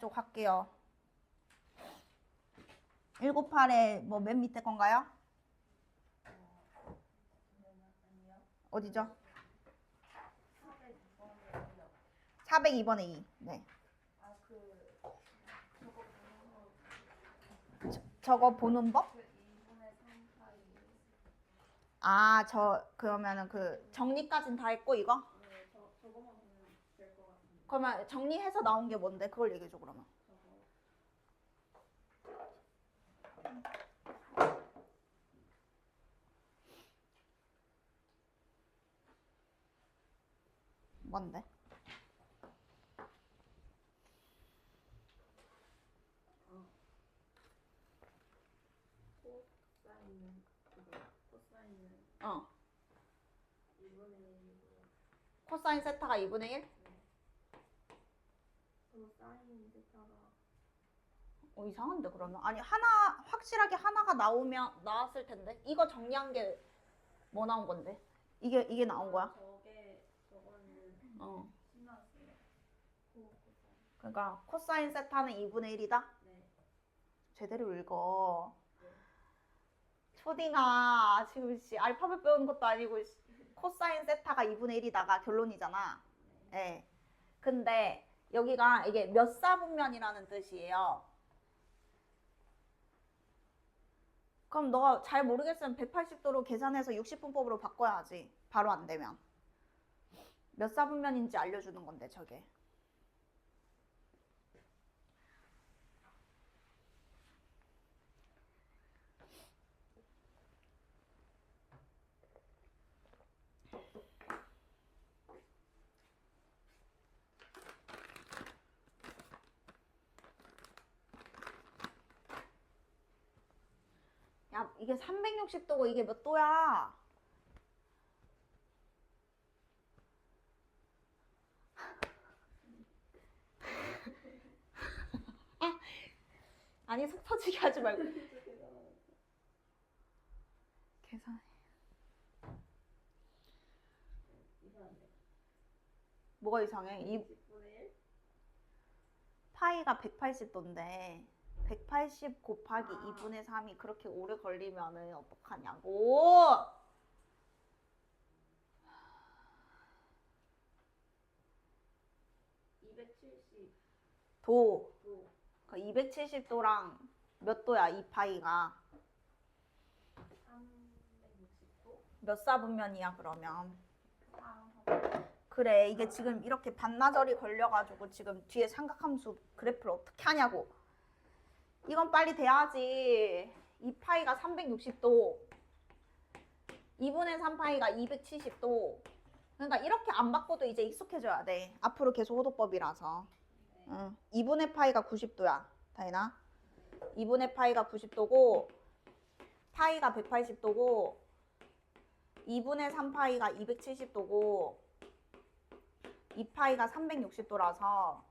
쪽 할게요. 198에 뭐 맨 밑에 건가요? 어디죠? 402번에 2. 네. 저거 보는 법? 아, 그러면은 그 정리까진 다 했고 이거? 저거만 보면 될 것 같은데. 그러면 정리해서 나온 게 뭔데? 그걸 얘기해줘 그러면. 뭔데? 코사인은 코사인은 어. 2분의 1이고. 코사인 세타가 2분의 1? 그리고 사인 세타가 이상한데 그러면? 아니 하나 확실하게 하나가 나왔을 텐데. 이거 정리한 게 뭐 나온 건데? 이게 나온 거야? 저거는 어. 신나왔어요. 코사인. 그러니까 코사인 세타는 2분의 1이다? 네. 제대로 읽어. 네. 초딩아 지금 알파벳 배우는 것도 아니고 코사인 세타가 2분의 1이다가 결론이잖아. 예. 네. 근데 여기가 이게 몇 사분면이라는 뜻이에요. 그럼 너가 잘 모르겠으면 180도로 계산해서 60분법으로 바꿔야지. 바로 안 되면. 몇 사분면인지 알려주는 건데 저게. 야, 이게 360도고 이게 몇 도야? 아니 속 터지게 하지 말고. 계산해. 이상한데. 뭐가 이상해? 10분의 1? 파이가 180도인데 180 곱하기 2분의 3이 그렇게 오래 걸리면은 어떡하냐고. 270 도. 도. 그 270도랑 몇 도야 이 파이가? 360도? 몇 사분면이야 그러면? 3. 그래 이게 지금 이렇게 반나절이 걸려가지고 지금 뒤에 삼각함수 그래프를 어떻게 하냐고. 이건 빨리 돼야지. 이 파이가 360도 2분의 3 파이가 270도. 그러니까 이렇게 안 바꿔도 이제 익숙해져야 돼. 앞으로 계속 호도법이라서. 응. 2분의 파이가 90도야 다이나. 2분의 파이가 90도고 파이가 180도고 2분의 3 파이가 270도고 2파이가 360도라서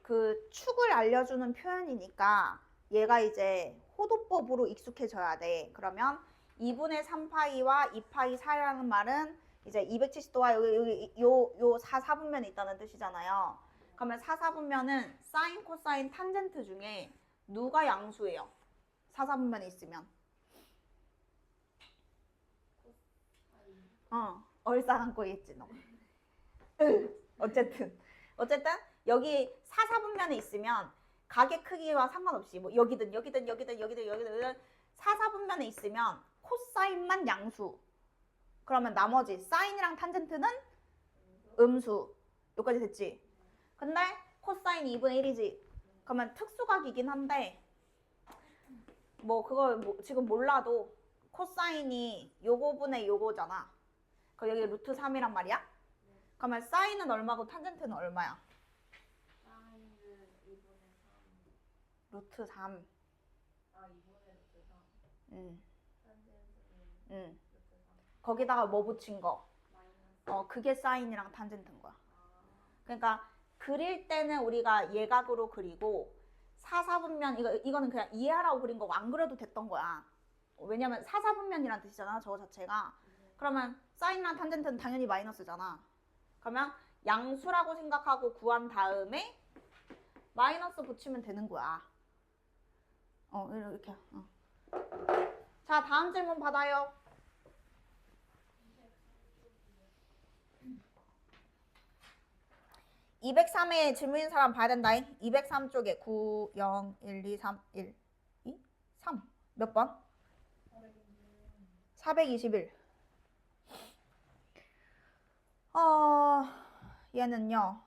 그 축을 알려주는 표현이니까 얘가 이제 호도법으로 익숙해져야 돼. 그러면 2분의 3파이와 2파이 사이라는 말은 이제 270도와 여기 요 4사분면이 있다는 뜻이잖아요. 그러면 4사분면은 사인, 코사인, 탄젠트 중에 누가 양수예요? 4사분면이 있으면. 얼싸간 거겠지 너. 어쨌든 여기 4사분면에 있으면 각의 크기와 상관없이 뭐 여기든 4사분면에 있으면 코사인만 양수. 그러면 나머지 사인이랑 탄젠트는 음수. 여기까지 됐지? 근데 코사인이 2분의 1이지. 그러면 특수각이긴 한데 뭐 그걸 뭐 지금 몰라도 코사인이 요거분의 요거잖아. 그 여기 루트 3이란 말이야? 그러면 사인은 얼마고 탄젠트는 얼마야? 사인은 2분의 3. 루트 3. 아, 2분의 루트 3. 응. 탄젠트는 응. 루트 3. 거기다가 뭐 붙인 거? 마이너스. 그게 사인이랑 탄젠트인 거야. 아. 그러니까 그릴 때는 우리가 예각으로 그리고 4사분면 이거는 그냥 이해하라고 그린 거고 안 그려도 됐던 거야. 왜냐면 4사분면이란 뜻이잖아 저거 자체가. 그러면 사인이랑 탄젠트는 당연히 마이너스잖아. 그러면 양수라고 생각하고 구한 다음에 마이너스 붙이면 되는 거야. 이렇게. 자, 다음 질문 받아요. 203에 질문인 사람 봐야 된다. 203 쪽에 9, 0, 1, 2, 3, 1, 2, 3. 몇 번? 421. 얘는요.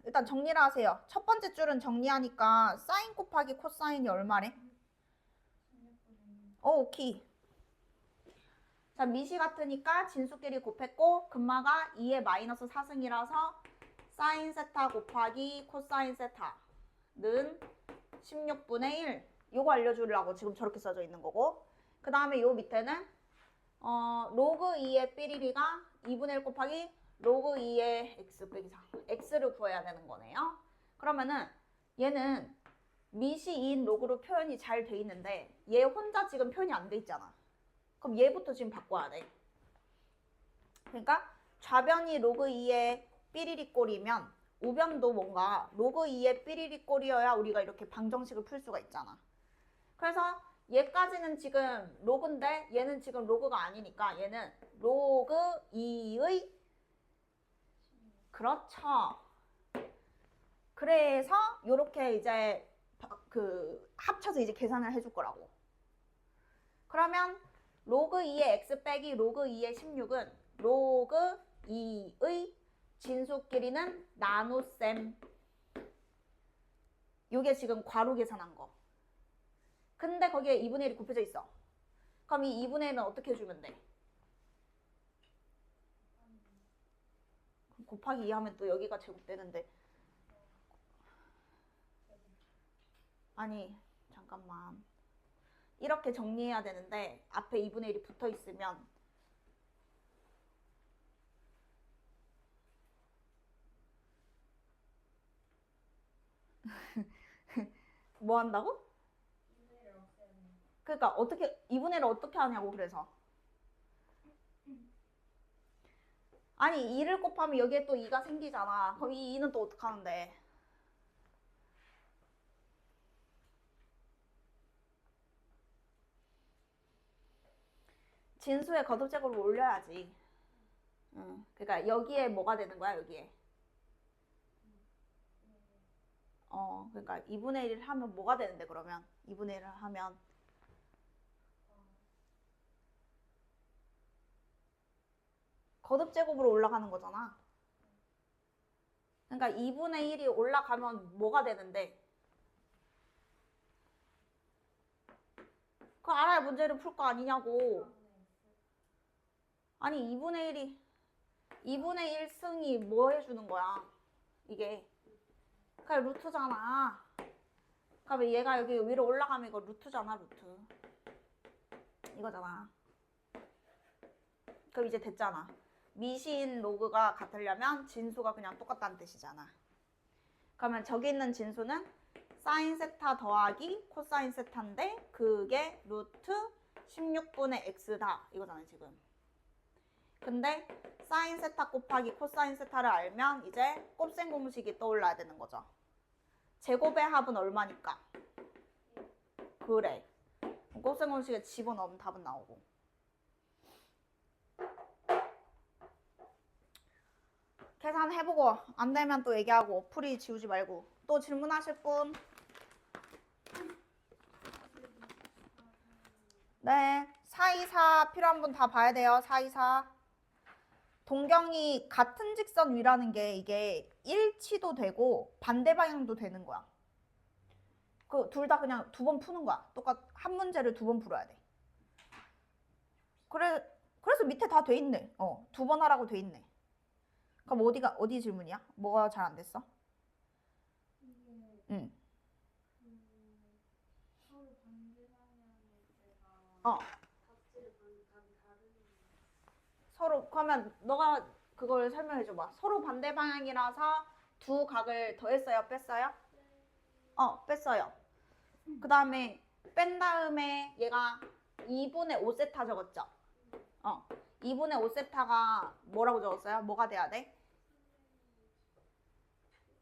일단 정리를 하세요. 첫 번째 줄은 정리하니까 사인 곱하기 코사인이 얼마래? 오케이. 자, 미시 같으니까 진수끼리 곱했고 금마가 2의 마이너스 4승이라서 사인 세타 곱하기 코사인 세타는 16분의 1. 요거 알려주려고 지금 저렇게 써져 있는 거고, 그 다음에 요 밑에는 로그 2의 삐리리가 2분의 1 곱하기 로그 2의 x 빼기 4. x를 구해야 되는 거네요. 그러면은 얘는 미시 2인 로그로 표현이 잘 돼 있는데 얘 혼자 지금 표현이 안 돼 있잖아. 그럼 얘부터 지금 바꿔야 돼. 그러니까 좌변이 로그 2의 삐리리 꼴이면 우변도 뭔가 로그 2의 삐리리 꼴이어야 우리가 이렇게 방정식을 풀 수가 있잖아. 그래서 얘까지는 지금 로그인데 얘는 지금 로그가 아니니까 얘는 로그 2의 그렇죠. 그래서 요렇게 이제 합쳐서 이제 계산을 해줄 거라고. 그러면 로그 2의 x 빼기 로그 2의 16은 로그 2의 진수끼리는 나눗셈. 요게 지금 괄호 계산한 거. 근데 거기에 2분의 1이 곱해져 있어. 그럼 이 2분의 1은 어떻게 해주면 돼? 곱하기 2 하면 또 여기가 제곱되는데. 아니, 잠깐만. 이렇게 정리해야 되는데 앞에 2분의 1이 붙어 있으면 뭐 한다고? 그러니까 어떻게 2분의 1을 어떻게 하냐고. 그래서 아니 2를 곱하면 여기에 또 2가 생기잖아. 그럼 이 2는 또 어떻게 하는데? 진수의 거듭제곱을 올려야지. 그러니까 여기에 뭐가 되는 거야, 여기에. 그러니까 2분의 1을 하면 뭐가 되는데, 그러면? 2분의 1을 하면 거듭제곱으로 올라가는 거잖아. 그러니까 2분의 1이 올라가면 뭐가 되는데? 그거 알아야 문제를 풀 거 아니냐고. 아니 2분의 1승이 뭐 해주는 거야? 이게 그냥 루트잖아. 그러면 얘가 여기 위로 올라가면 이거 루트잖아. 루트 이거잖아. 그럼 이제 됐잖아. 미시인 로그가 같으려면 진수가 그냥 똑같다는 뜻이잖아. 그러면 저기 있는 진수는 사인 세타 더하기 코사인 세타인데 그게 루트 16분의 x다 이거잖아요 지금. 근데 사인 세타 곱하기 코사인 세타를 알면 이제 곱셈 공식이 떠올라야 되는 거죠. 제곱의 합은 얼마니까? 그래. 곱셈 공식에 집어넣으면 답은 나오고. 계산해보고 안 되면 또 얘기하고 풀이 지우지 말고. 또 질문하실 분? 네. 424 필요한 분 다 봐야 돼요. 424. 동경이 같은 직선 위라는 게 이게 일치도 되고 반대 방향도 되는 거야. 그 둘 다 그냥 두 번 푸는 거야. 한 문제를 두 번 풀어야 돼. 그래서 밑에 다 돼 있네. 두 번 하라고 돼 있네. 그럼 어디 질문이야? 뭐가 잘 안 됐어? 응. 서로 반대 방향일 때가 어. 각질의 답이 다른. 서로 그러면 너가 그걸 설명해 줘 봐. 서로 반대 방향이라서 두 각을 더했어요, 뺐어요? 뺐어요. 그다음에 뺀 다음에 얘가 2분의 5세타 적었죠? 2분의 5세타가 뭐라고 적었어요? 뭐가 돼야 돼?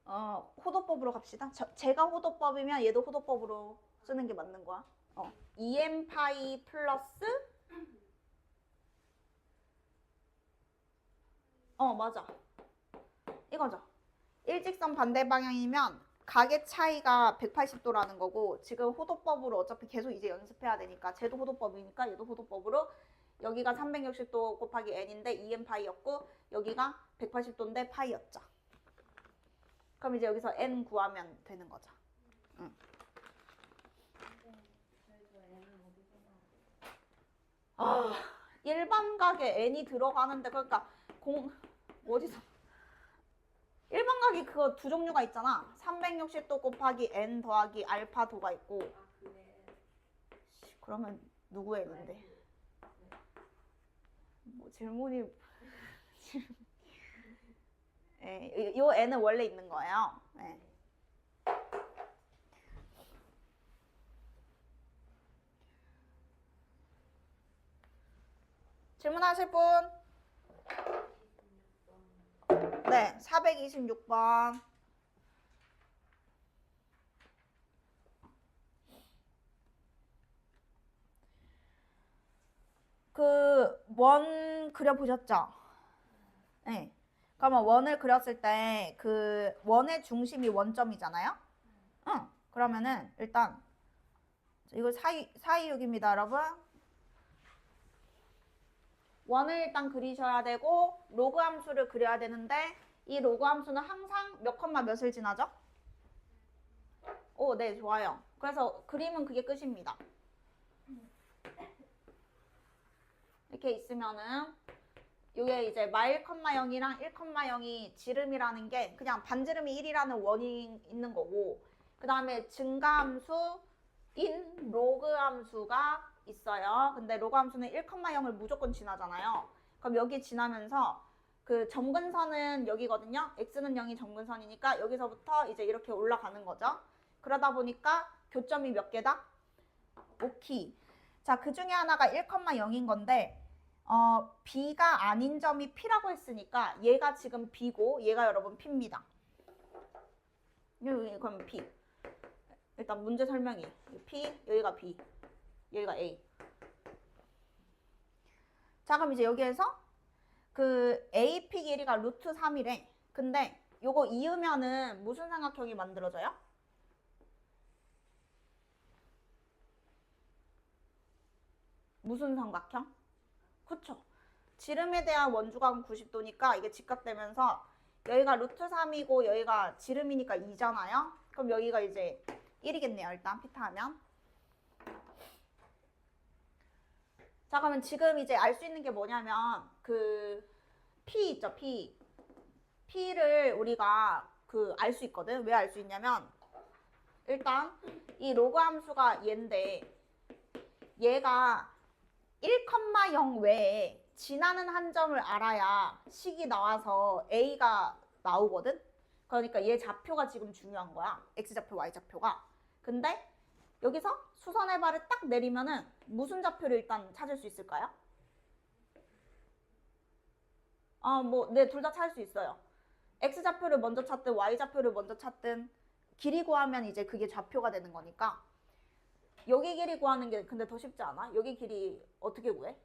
호도법으로 갑시다. 제가 호도법이면 얘도 호도법으로 쓰는 게 맞는 거야. 2n 파이 플러스 맞아. 이거죠. 일직선 반대 방향이면 각의 차이가 180도라는 거고 지금 호도법으로 어차피 계속 이제 연습해야 되니까 쟤도 호도법이니까 얘도 호도법으로 여기가 360도 곱하기 n인데 2n 파이였고 여기가 180도인데 파이였죠. 그럼 이제 여기서 n 구하면 되는 거죠. 응. 일반각에 n이 들어가는데 그러니까 어디서 일반각이 그거 두 종류가 있잖아. 360도 곱하기 n 더하기 알파 도가 있고. 그러면 누구 n인데? 뭐 질문이 요 n은 원래 있는 거예요. 네. 질문하실 분? 네, 426번. 원 그려보셨죠? 네. 그러면 원을 그렸을 때 그 원의 중심이 원점이잖아요? 응. 그러면은 일단 이거 사이육입니다, 여러분. 원을 일단 그리셔야 되고 로그 함수를 그려야 되는데 이 로그 함수는 항상 몇 컴마 몇을 지나죠? 네, 좋아요. 그래서 그림은 그게 끝입니다. 이렇게 있으면은 이게 이제 마일 컴마 0이랑 1 컴마 0이 지름이라는 게 그냥 반지름이 1이라는 원이 있는 거고 그 다음에 증가함수인 로그 함수가 있어요. 근데 로그 함수는 1, 0을 무조건 지나잖아요. 그럼 여기 지나면서 그 점근선은 여기거든요. x는 0이 점근선이니까 여기서부터 이제 이렇게 올라가는 거죠. 그러다 보니까 교점이 몇 개다? 5키. 자, 그 중에 하나가 1, 0인 건데 b가 아닌 점이 p라고 했으니까 얘가 지금 b고 얘가 여러분 p입니다. 그럼 p. 일단 문제 설명이 p, 여기가 b. 여기가 A. 자, 그럼 이제 여기에서 그 AP 길이가 루트 3이래. 근데 요거 이으면은 무슨 삼각형이 만들어져요? 무슨 삼각형? 그쵸. 지름에 대한 원주각은 90도니까 이게 직각되면서 여기가 루트 3이고 여기가 지름이니까 2잖아요. 그럼 여기가 이제 1이겠네요. 일단 피타 하면. 자, 그러면 지금 이제 알 수 있는 게 뭐냐면 그 P 있죠, P. P를 우리가 알 수 있거든. 왜 알 수 있냐면 일단 이 로그 함수가 얘인데 얘가 1,0 외에 지나는 한 점을 알아야 식이 나와서 A가 나오거든. 그러니까 얘 좌표가 지금 중요한 거야. X좌표, Y좌표가. 근데 여기서 수선의 발을 딱 내리면은 무슨 좌표를 일단 찾을 수 있을까요? 네, 둘 다 찾을 수 있어요. X좌표를 먼저 찾든 Y좌표를 먼저 찾든 길이 구하면 이제 그게 좌표가 되는 거니까 여기 길이 구하는 게 근데 더 쉽지 않아? 여기 길이 어떻게 구해?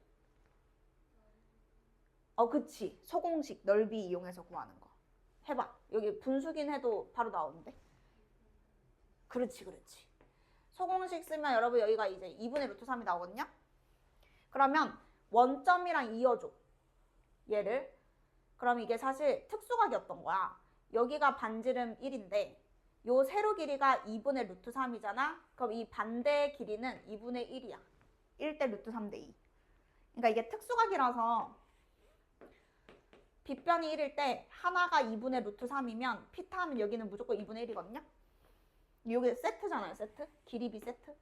그치. 소공식 넓이 이용해서 구하는 거. 해봐. 여기 분수긴 해도 바로 나오는데. 그렇지. 소공식 쓰면 여러분 여기가 이제 2분의 루트 3이 나오거든요. 그러면 원점이랑 이어줘. 얘를. 그럼 이게 사실 특수각이었던 거야. 여기가 반지름 1인데 요 세로 길이가 2분의 루트 3이잖아. 그럼 이 반대 길이는 2분의 1이야. 1대 루트 3대 2. 그러니까 이게 특수각이라서 빗변이 1일 때 하나가 2분의 루트 3이면 피타 하면 여기는 무조건 2분의 1이거든요. 여기 세트잖아요, 세트. 길이 세트.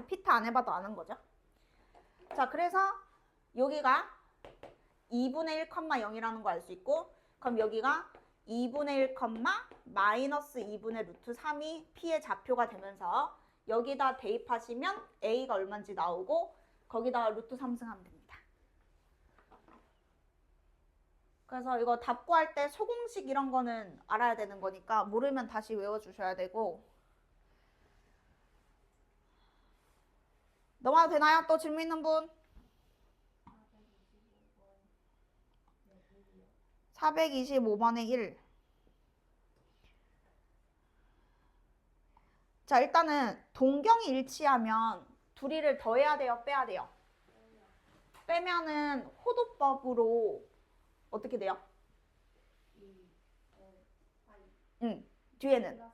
피타 안 해봐도 아는 거죠. 자, 그래서 여기가 2분의 1,0이라는 거 알 수 있고 그럼 여기가 2분의 1, 마이너스 2분의 루트 3이 P의 좌표가 되면서 여기다 대입하시면 A가 얼마인지 나오고 거기다가 루트 3승하면 됩니다. 그래서 이거 답 구할 때 소공식 이런 거는 알아야 되는 거니까 모르면 다시 외워주셔야 되고. 넘어가도 되나요? 또 질문 있는 분? 425번의 1. 자, 일단은 동경이 일치하면 둘이를 더해야 돼요? 빼야 돼요? 빼면은 호도법으로 어떻게 돼요? 응, 뒤에는.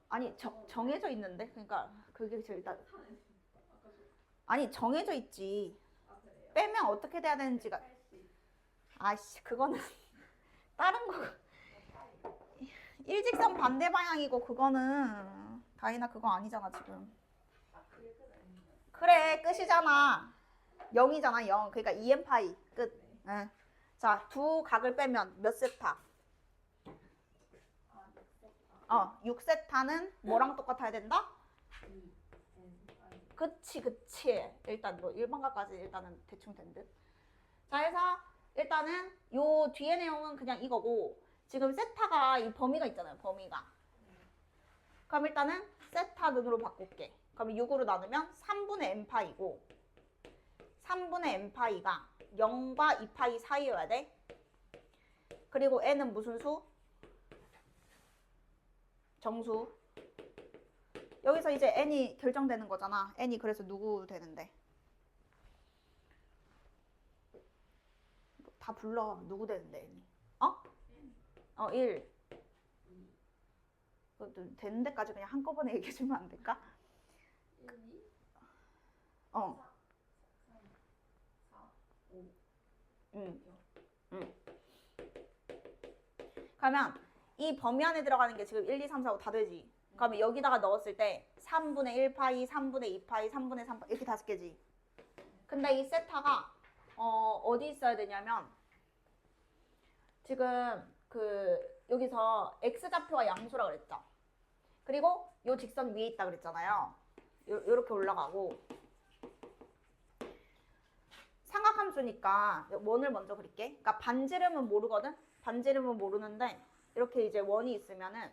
아니, 정해져 있는데? 그러니까 그게 제일 일단. 아니, 정해져 있지. 빼면 어떻게 돼야 되는지가. 아이씨, 그거는 다른 거. 일직선 반대 방향이고 그거는 다이나 그거 아니잖아 지금. 그래 끝이잖아. 0이잖아 0. 그러니까 2n 파이 끝. 응. 자, 두 각을 빼면 몇 세타? 6세타는 뭐랑 똑같아야 된다? 그치. 일단 뭐 일반각까지 일단은 대충 된 듯. 자, 해서 일단은 요 뒤에 내용은 그냥 이거고 지금 세타가 이 범위가 있잖아요. 범위가. 그럼 일단은 세타 눈으로 바꿀게. 그럼 6으로 나누면 3분의 n파이고 3분의 n파이가 0과 2파이 사이여야 돼. 그리고 n은 무슨 수? 정수. 여기서 이제 n이 결정되는 거잖아. n이 그래서 누구 되는데? 다 불러. 누구 되는데 n이? 1. 되는 데까지 그냥 한꺼번에 얘기해주면 안 될까? 5. 그러면 이 범위 안에 들어가는 게 지금 1, 2, 3, 4, 5 다 되지. 그러면 여기다가 넣었을 때 3분의 1파이, 3분의 2파이, 3분의 3파이 이렇게 5개지. 근데 이 세타가 어디 있어야 되냐면 지금 여기서 x좌표가 양수라 그랬죠. 그리고 요 직선 위에 있다 그랬잖아요. 요렇게 올라가고 삼각함수니까 원을 먼저 그릴게. 그러니까 반지름은 모르거든. 반지름은 모르는데 이렇게 이제 원이 있으면은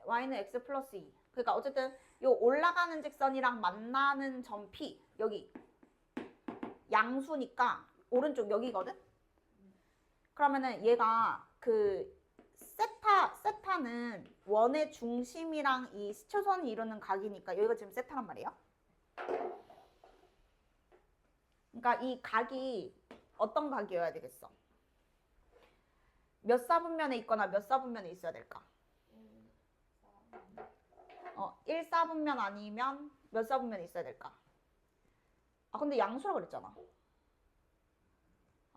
y는 x 플러스 2. 그러니까 어쨌든 요 올라가는 직선이랑 만나는 점 P 여기 양수니까 오른쪽 여기거든. 그러면은 얘가 세타는 원의 중심이랑 이 시초선이 이루는 각이니까 여기가 지금 세타란 말이에요. 그러니까 이 각이 어떤 각이어야 되겠어? 몇 사분면에 있거나 몇 사분면에 있어야 될까? 1사분면 아니면 몇 사분면에 있어야 될까? 근데 양수라 그랬잖아.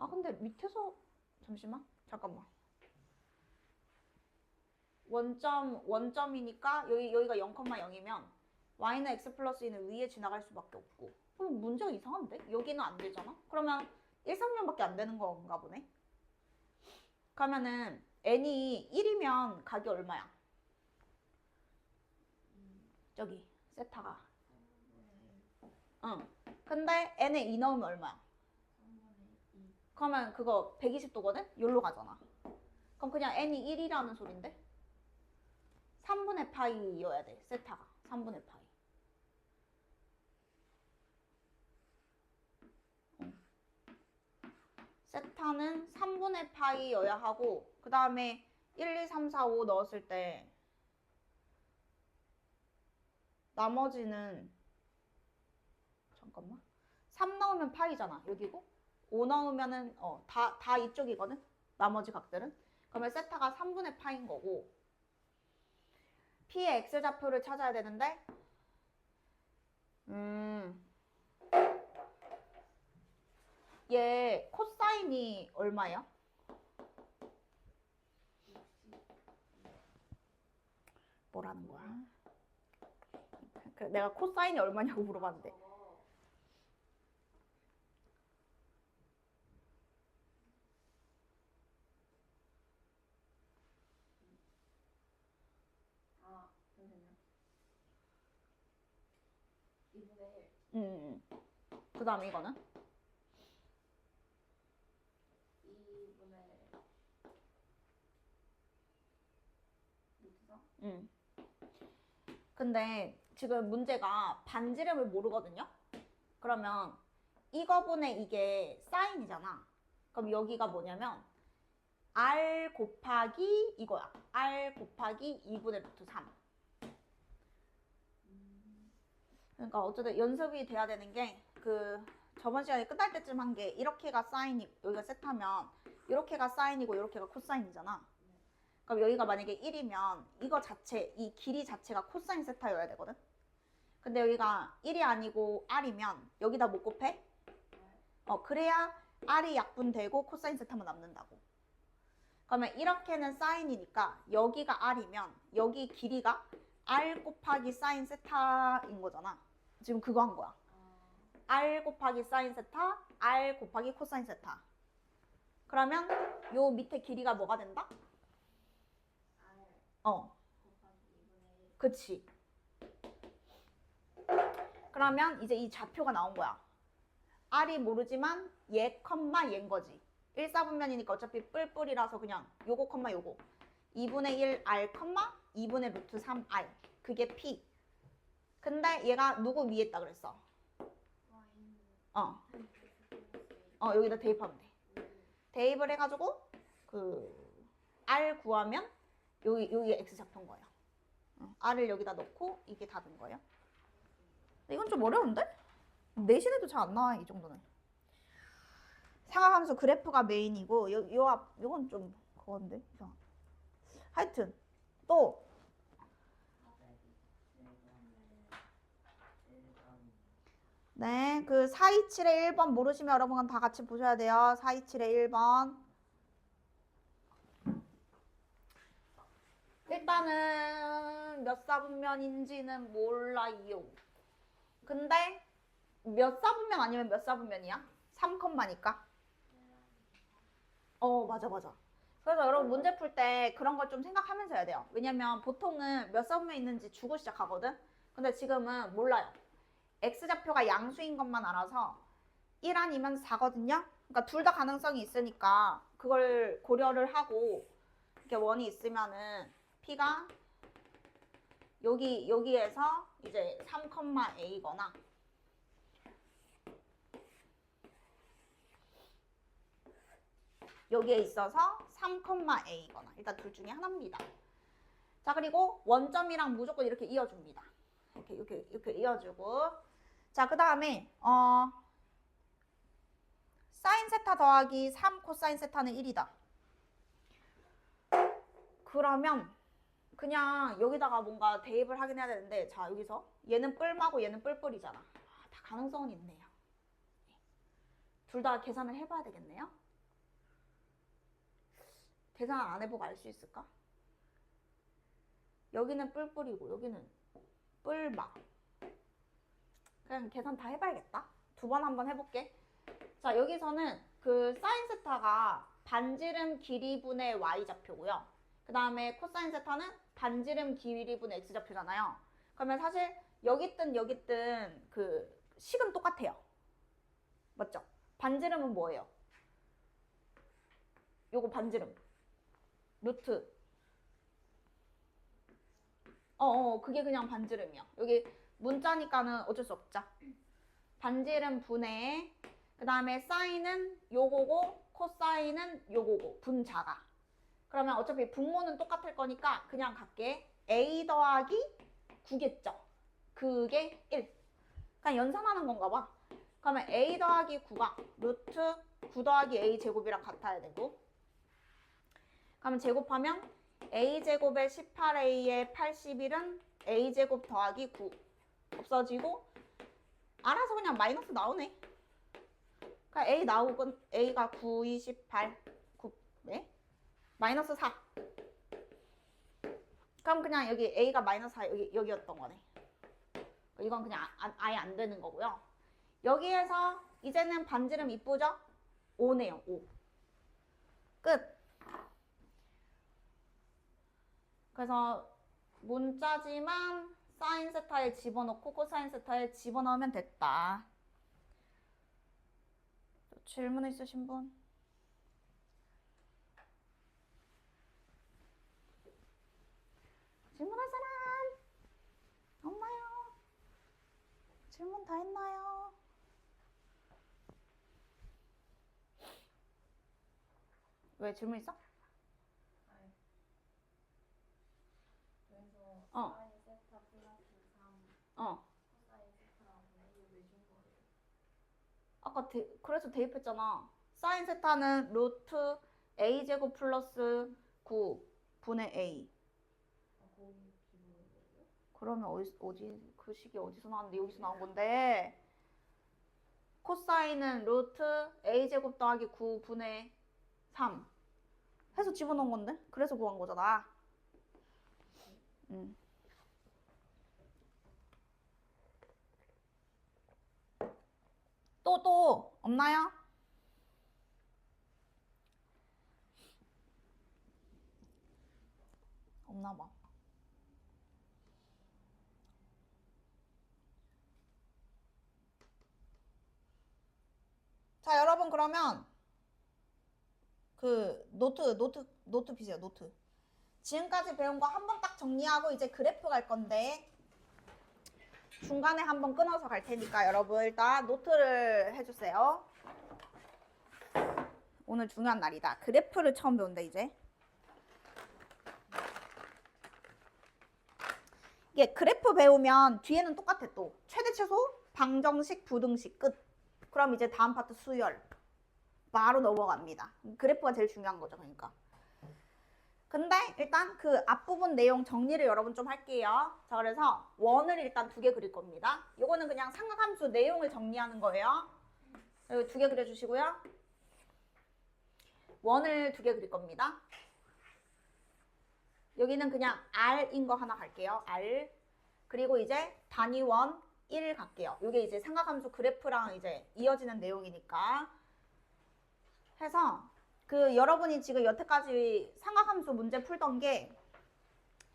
근데 밑에서 잠시만. 잠깐만. 원점이니까 여기가 0,0이면 y는 x 플러스 2는 위에 지나갈 수밖에 없고. 그럼 문제가 이상한데? 여기는 안 되잖아? 그러면 1사분면밖에 안 되는 건가 보네? 그러면은 n이 1이면 각이 얼마야? 저기 세타가. 응. 근데 n에 2 넣으면 얼마야? 그러면 그거 120도거든? 여기로 가잖아. 그럼 그냥 n이 1이라는 소린데? 3분의 파이여야 돼. 세타가. 3분의 파이. 세타는 3분의 파이여야 하고 그 다음에 1, 2, 3, 4, 5 넣었을 때 나머지는 잠깐만 3 넣으면 파이잖아. 여기고 5 넣으면은 다 이쪽이거든. 나머지 각들은. 그러면 세타가 3분의 파인 거고 P의 X좌표를 찾아야 되는데 얘 코사인이 얼마야? 뭐라는 거야? 내가 코사인이 얼마냐고 물어봤는데 그 다음에 이거는 2분의 루트 3? 근데 지금 문제가 반지름을 모르거든요. 그러면 이거분의 이게 사인이잖아. 그럼 여기가 뭐냐면 r 곱하기 이거야. r 곱하기 2분의 루트 3. 그러니까 어쨌든 연습이 돼야 되는 게 그 저번 시간에 끝날 때쯤 한 게 이렇게가 사인이 여기가 세타면 이렇게가 사인이고 이렇게가 코사인이잖아. 그럼 여기가 만약에 1이면 이거 자체 이 길이 자체가 코사인 세타여야 되거든. 근데 여기가 1이 아니고 r이면 여기다 못 곱해? 그래야 r이 약분되고 코사인 세타만 남는다고. 그러면 이렇게는 사인이니까 여기가 r이면 여기 길이가 r 곱하기 사인 세타인 거잖아. 지금 그거 한 거야. r 곱하기 사인 세타, r 곱하기 코사인 세타. 그러면 요 밑에 길이가 뭐가 된다? R 곱하기 2분의 1. 그치. 그러면 이제 이 좌표가 나온 거야. r이 모르지만 얘 컴마 얘인 거지. 1사분면이니까 어차피 뿔뿔이라서 그냥 요거 컴마 요거. 2분의 1 r 컴마 2분의 루트 3 r. 그게 p. 근데 얘가 누구 위에 있다 그랬어? 여기다 대입하면 돼. 대입을 해가지고 그 r 구하면 여기 x 잡힌 거예요. r을 여기다 넣고 이게 답인 거예요. 이건 좀 어려운데? 내신에도 잘 안 나와 이 정도는. 상하함수 그래프가 메인이고 요건 좀 그건데. 하여튼 또 네, 그 427의 1번 모르시면 여러분 다 같이 보셔야 돼요. 427의 1번. 일단은 몇 사분면인지는 몰라요. 근데 몇 사분면 아니면 몇 사분면이야? 3컴마니까. 맞아. 그래서 여러분 문제 풀 때 그런 걸 좀 생각하면서 해야 돼요. 왜냐면 보통은 몇 사분면 있는지 주고 시작하거든. 근데 지금은 몰라요. x좌표가 양수인 것만 알아서 1 아니면 4거든요. 그러니까 둘 다 가능성이 있으니까 그걸 고려를 하고 이렇게 원이 있으면은 p가 여기에서 이제 3,a거나 여기에 있어서 3,a거나 일단 둘 중에 하나입니다. 자, 그리고 원점이랑 무조건 이렇게 이어줍니다. 이렇게 이어주고. 자, 그 다음에 사인 세타 더하기 3 코사인 세타는 1이다. 그러면 그냥 여기다가 뭔가 대입을 하긴 해야 되는데, 자, 여기서 얘는 뿔마고 얘는 뿔뿔이잖아. 다 가능성은 있네요. 둘 다 계산을 해봐야 되겠네요. 계산 안 해보고 알 수 있을까? 여기는 뿔뿔이고 여기는 뿔마. 그냥 계산 다 해봐야겠다. 두 번 한번 해볼게. 자, 여기서는 그 사인 세타가 반지름 길이분의 y좌표고요. 그 다음에 코사인 세타는 반지름 길이분의 x좌표잖아요. 그러면 사실 여기 있든 그 식은 똑같아요. 맞죠? 반지름은 뭐예요? 요거 반지름. 루트. 그게 그냥 반지름이야. 여기 문자니까는 어쩔 수 없죠. 반지름 분의, 그 다음에 사인은 요거고 코사인은 요거고 분자가. 그러면 어차피 분모는 똑같을 거니까 그냥 갈게. a 더하기 9겠죠. 그게 1. 그냥 연산하는 건가 봐. 그러면 a 더하기 9가 루트 9 더하기 a 제곱이랑 같아야 되고, 그러면 제곱하면 a제곱에 18a에 81은 a제곱 더하기 9 없어지고 알아서 그냥 마이너스 나오네. 그러니까 a 나오고 a가 9, 28, 9, 네? 마이너스 4. 그럼 그냥 여기 a가 마이너스 4 여기였던 거네. 이건 그냥 아예 안 되는 거고요. 여기에서 이제는 반지름 이쁘죠? 5네요. 5. 끝. 그래서 문자지만 사인 세타에 집어넣고 코사인 세타에 집어넣으면 됐다. 질문 있으신 분? 질문할 사람? 없나요? 질문 다 했나요? 왜 질문 있어? 그래서 어. 사인 세타 플러스 3 어. 코사인 세타라고 이거 왜 준 거예요? 아까 그래서 대입했잖아. 사인 세타는 루트 a 제곱 플러스 9 분의 a. 아, 거기 기본인 거예요? 그러면 어디 그 식이 어디서 나왔는데 여기서 나온 건데. 코사인은 루트 a 제곱 더하기 9 분의 3 해서 집어넣은 건데. 그래서 구한 거잖아. 또 없나요? 없나 봐. 자, 여러분 그러면 그 노트 비세요. 노트. 지금까지 배운 거 한 번 딱 정리하고 이제 그래프 갈 건데 중간에 한번 끊어서 갈 테니까 여러분 일단 노트를 해주세요. 오늘 중요한 날이다. 그래프를 처음 배운다 이제. 이게 그래프 배우면 뒤에는 똑같아 또. 최대 최소, 방정식, 부등식 끝. 그럼 이제 다음 파트 수열. 바로 넘어갑니다. 그래프가 제일 중요한 거죠. 그러니까. 근데 일단 그 앞부분 내용 정리를 여러분 좀 할게요. 자, 그래서 원을 일단 2개 그릴 겁니다. 요거는 그냥 삼각함수 내용을 정리하는 거예요. 여기 2개 그려주시고요. 원을 2개 그릴 겁니다. 여기는 그냥 R인 거 하나 갈게요. R. 그리고 이제 단위원 1 갈게요. 이게 이제 삼각함수 그래프랑 이제 이어지는 내용이니까. 해서 그 여러분이 지금 여태까지 삼각함수 문제 풀던 게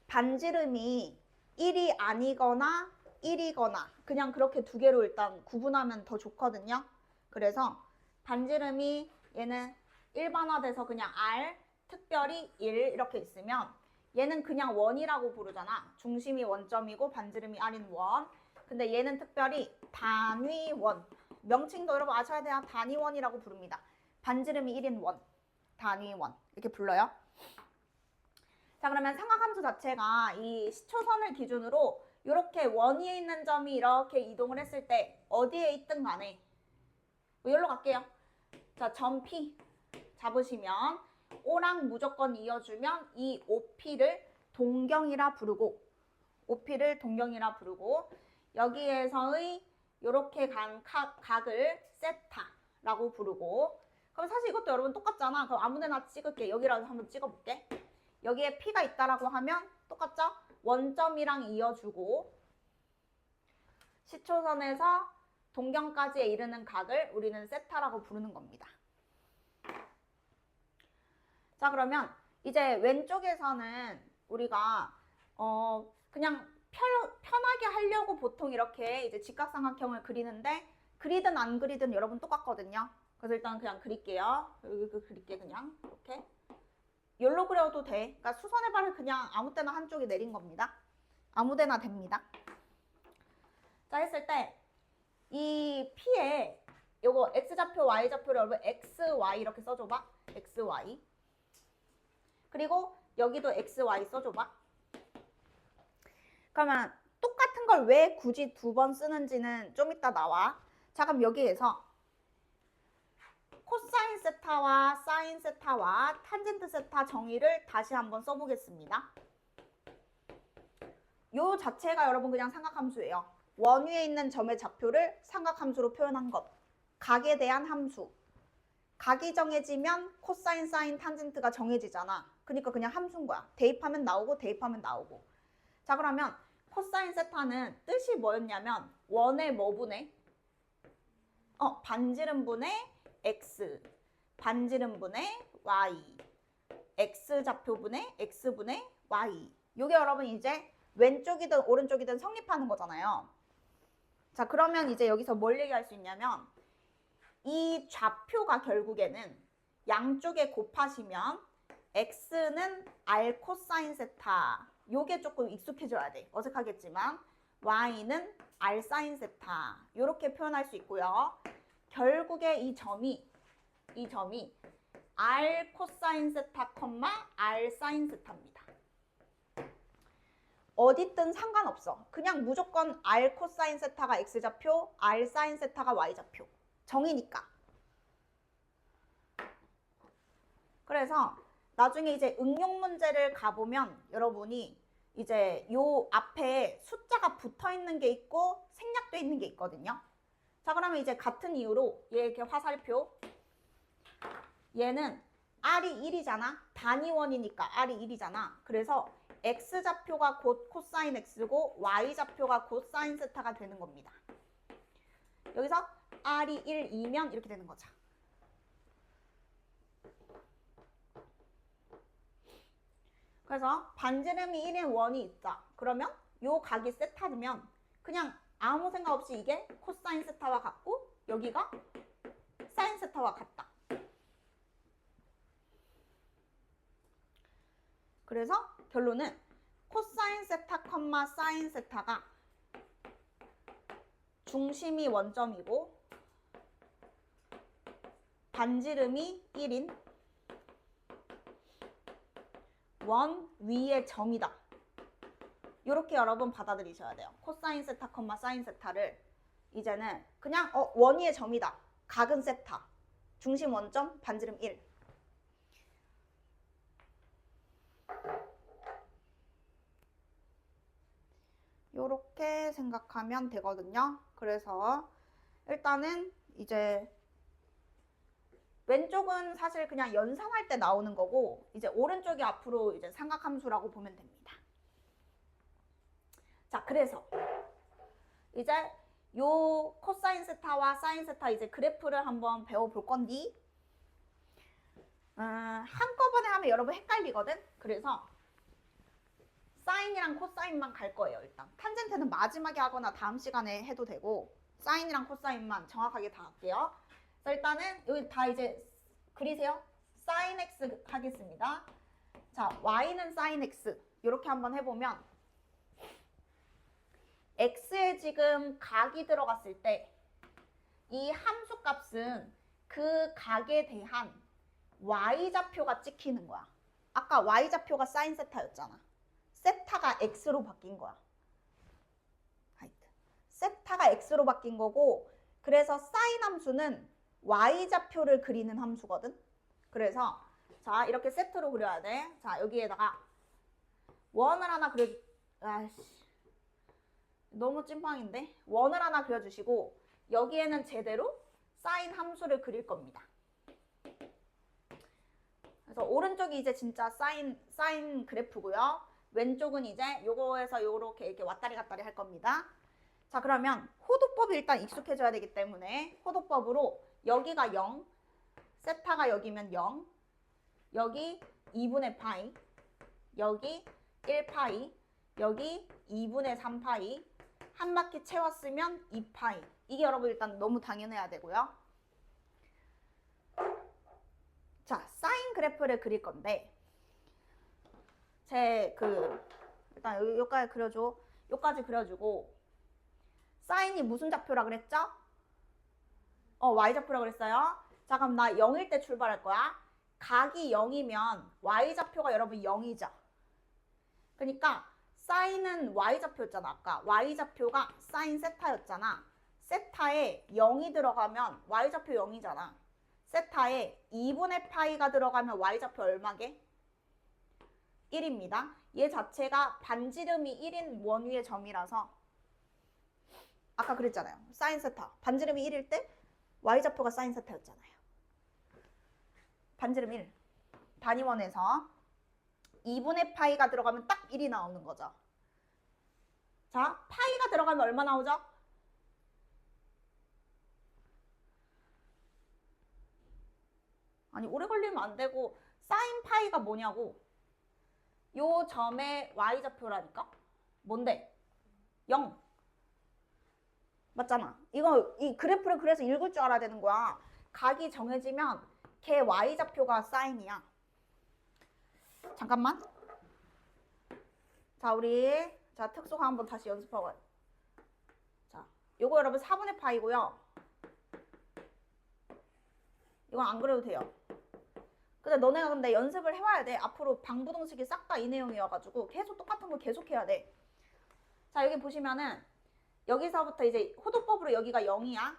반지름이 1이 아니거나 1이거나 그냥 그렇게 2개로 일단 구분하면 더 좋거든요. 그래서 반지름이 얘는 일반화돼서 그냥 R, 특별히 1 이렇게 있으면 얘는 그냥 원이라고 부르잖아. 중심이 원점이고 반지름이 R인 원. 근데 얘는 특별히 단위원. 명칭도 여러분 아셔야 돼요. 단위원이라고 부릅니다. 반지름이 1인 원. 단위원 이렇게 불러요. 자, 그러면 삼각함수 자체가 이 시초선을 기준으로 이렇게 원 위에 있는 점이 이렇게 이동을 했을 때 어디에 있든 간에 여기로 갈게요. 자, 점 P 잡으시면 O랑 무조건 이어주면 이 OP를 동경이라 부르고 OP를 동경이라 부르고 여기에서의 이렇게 간 각을 세타라고 부르고 그럼 사실 이것도 여러분 똑같잖아. 그럼 아무데나 찍을게. 여기라도 한번 찍어볼게. 여기에 P가 있다라고 하면 똑같죠? 원점이랑 이어주고 시초선에서 동경까지에 이르는 각을 우리는 세타라고 부르는 겁니다. 자, 그러면 이제 왼쪽에서는 우리가 그냥 편하게 하려고 보통 이렇게 이제 직각삼각형을 그리는데 그리든 안 그리든 여러분 똑같거든요. 그래서 일단 그냥 그릴게요. 여기 그릴게 그냥 이렇게. 열로 그려도 돼. 그러니까 수선의 발을 그냥 아무 때나 한쪽에 내린 겁니다. 아무 데나 됩니다. 자, 했을 때 이 P에 요거 X좌표, Y좌표를 여러분 XY 이렇게 써줘봐. XY. 그리고 여기도 XY 써줘봐. 그러면 똑같은 걸 왜 굳이 2번 쓰는지는 좀 이따 나와. 자, 그럼 여기에서 코사인 세타와 사인 세타와 탄젠트 세타 정의를 다시 한번 써보겠습니다. 요 자체가 여러분 그냥 삼각함수예요. 원 위에 있는 점의 좌표를 삼각함수로 표현한 것. 각에 대한 함수. 각이 정해지면 코사인, 사인, 탄젠트가 정해지잖아. 그러니까 그냥 함수인 거야. 대입하면 나오고 대입하면 나오고. 자, 그러면 코사인 세타는 뜻이 뭐였냐면 원의 뭐 분의? 반지름분의 x, 반지름분의 y, x좌표분의 x분의 y. 요게 여러분 이제 왼쪽이든 오른쪽이든 성립하는 거잖아요. 자, 그러면 이제 여기서 뭘 얘기할 수 있냐면 이 좌표가 결국에는 양쪽에 곱하시면 x는 r 코사인 세타. 요게 조금 익숙해져야 돼. 어색하겠지만 y는 r 사인 세타. 요렇게 표현할 수 있고요. 결국에 이 점이 r 코사인 세타, r 사인 세타입니다. 어디든 상관없어. 그냥 무조건 r 코사인 세타가 x좌표, r 사인 세타가 y좌표. 정이니까. 그래서 나중에 이제 응용 문제를 가보면 여러분이 이제 요 앞에 숫자가 붙어 있는 게 있고 생략돼 있는 게 있거든요. 자, 그러면 이제 같은 이유로 얘 이렇게 화살표. 얘는 r이 1이잖아. 단위원이니까 r이 1이잖아. 그래서 x좌표가 곧 코사인 x고 y좌표가 곧 사인 세타가 되는 겁니다. 여기서 r이 1, 2면 이렇게 되는 거죠. 그래서 반지름이 1인 원이 있다. 그러면 요 각이 세타면 그냥 아무 생각 없이 이게 코사인 세타와 같고 여기가 사인 세타와 같다. 그래서 결론은 코사인 세타, 사인 세타가 중심이 원점이고 반지름이 1인 원 위의 점이다. 이렇게 여러분 받아들이셔야 돼요. 코사인 세타, 사인 세타를 이제는 그냥 원 위의 점이다. 각은 세타. 중심 원점, 반지름 1. 이렇게 생각하면 되거든요. 그래서 일단은 이제 왼쪽은 사실 그냥 연산할 때 나오는 거고 이제 오른쪽이 앞으로 이제 삼각함수라고 보면 됩니다. 자, 그래서 이제 요 코사인 세타와 사인 세타 이제 그래프를 한번 배워볼 건데 한꺼번에 하면 여러분 헷갈리거든. 그래서 사인이랑 코사인만 갈 거예요. 일단 탄젠트는 마지막에 하거나 다음 시간에 해도 되고 사인이랑 코사인만 정확하게 다 할게요. 그래서 일단은 여기 다 이제 그리세요. 사인 x 하겠습니다. 자, y는 사인 x 이렇게 한번 해보면 x에 지금 각이 들어갔을 때 이 함수 값은 그 각에 대한 y좌표가 찍히는 거야. 아까 y좌표가 사인 세타였잖아. 세타가 x로 바뀐 거야. 세타가 x로 바뀐 거고 그래서 사인 함수는 y좌표를 그리는 함수거든. 그래서 자, 이렇게 세트로 그려야 돼. 자, 여기에다가 원을 하나 그려. 아씨, 너무 찐빵인데. 원을 하나 그려주시고 여기에는 제대로 사인 함수를 그릴 겁니다. 그래서 오른쪽이 이제 진짜 사인 그래프고요. 왼쪽은 이제 요거에서 요렇게 이렇게 왔다리 갔다리 할 겁니다. 자, 그러면 호도법이 일단 익숙해져야 되기 때문에 호도법으로 여기가 0, 세타가 여기면 0, 여기 2분의 파이, 여기 1파이, 여기 2분의 3파이, 한 바퀴 채웠으면 2파이. 이게 여러분 일단 너무 당연해야 되고요. 자, 사인 그래프를 그릴 건데 일단 여기까지 그려줘. 여기까지 그려주고 사인이 무슨 좌표라 그랬죠? y좌표라 그랬어요. 자, 그럼 나 0일 때 출발할 거야. 각이 0이면 y좌표가 여러분 0이죠. 그러니까 사인은 y좌표였잖아. 아까 y좌표가 사인 세타였잖아. 세타에 0이 들어가면 y좌표 0이잖아. 세타에 2분의 파이가 들어가면 y좌표 얼마게? 1입니다. 얘 자체가 반지름이 1인 원위의 점이라서 아까 그랬잖아요. 사인 세타. 반지름이 1일 때 y좌표가 사인 세타였잖아요. 반지름 1. 단위원에서 2분의 파이가 들어가면 딱 1이 나오는 거죠. 자, 파이가 들어가면 얼마 나오죠? 아니, 오래 걸리면 안 되고 사인 파이가 뭐냐고. 요 점의 y좌표라니까. 뭔데? 0. 맞잖아. 이거 이 그래프를 그래서 읽을 줄 알아야 되는 거야. 각이 정해지면 걔 y좌표가 사인이야. 잠깐만. 자, 우리 특수가 한번 다시 연습하고. 자, 요거 여러분 4분의 파이고요. 이건 안 그래도 돼요. 근데 너네가 근데 연습을 해와야 돼. 앞으로 방부등식이 싹 다 이 내용이어가지고 계속 똑같은 거 계속 해야 돼. 자, 여기 보시면은 여기서부터 이제 호도법으로 여기가 0이야.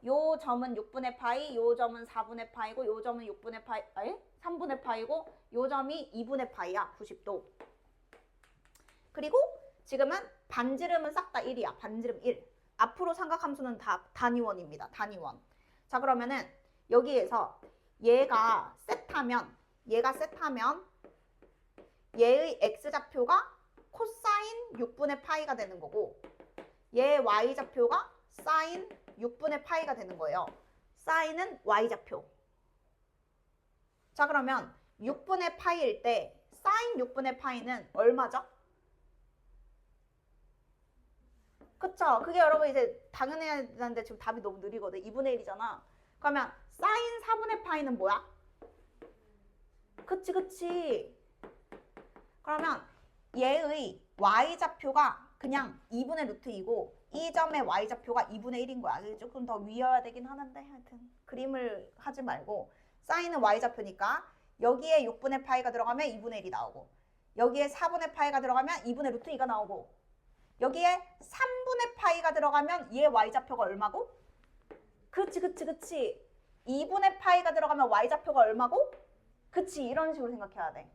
요 점은 6분의 파이, 요 점은 4분의 파이고, 요 점은 6분의 파이, 3분의 파이고, 요 점이 2분의 파이야. 90도. 그리고 지금은 반지름은 싹 다 1이야. 반지름 1. 앞으로 삼각함수는 다 단위원입니다. 단위원. 자, 그러면은 여기에서 얘가 셋하면 얘의 x좌표가 코사인 6분의 파이가 되는 거고 얘 y좌표가 사인 6분의 파이가 되는 거예요. 사인은 y좌표. 자, 그러면 6분의 파이일 때 사인 6분의 파이는 얼마죠? 그쵸? 그게 여러분 이제 당연해야 되는데 지금 답이 너무 느리거든. 2분의 1이잖아. 그러면 사인 4분의 파이는 뭐야? 그치. 그러면 얘의 y좌표가 그냥 2분의 루트 2고 이 점의 y좌표가 2분의 1인 거야. 조금 더 위여야 되긴 하는데 하여튼 그림을 하지 말고 사인은 y좌표니까 여기에 6분의 파이가 들어가면 2분의 1이 나오고 여기에 4분의 파이가 들어가면 2분의 루트 2가 나오고 여기에 3분의 파이가 들어가면 얘 y좌표가 얼마고? 그치. 2분의 파이가 들어가면 y좌표가 얼마고? 그치. 이런 식으로 생각해야 돼.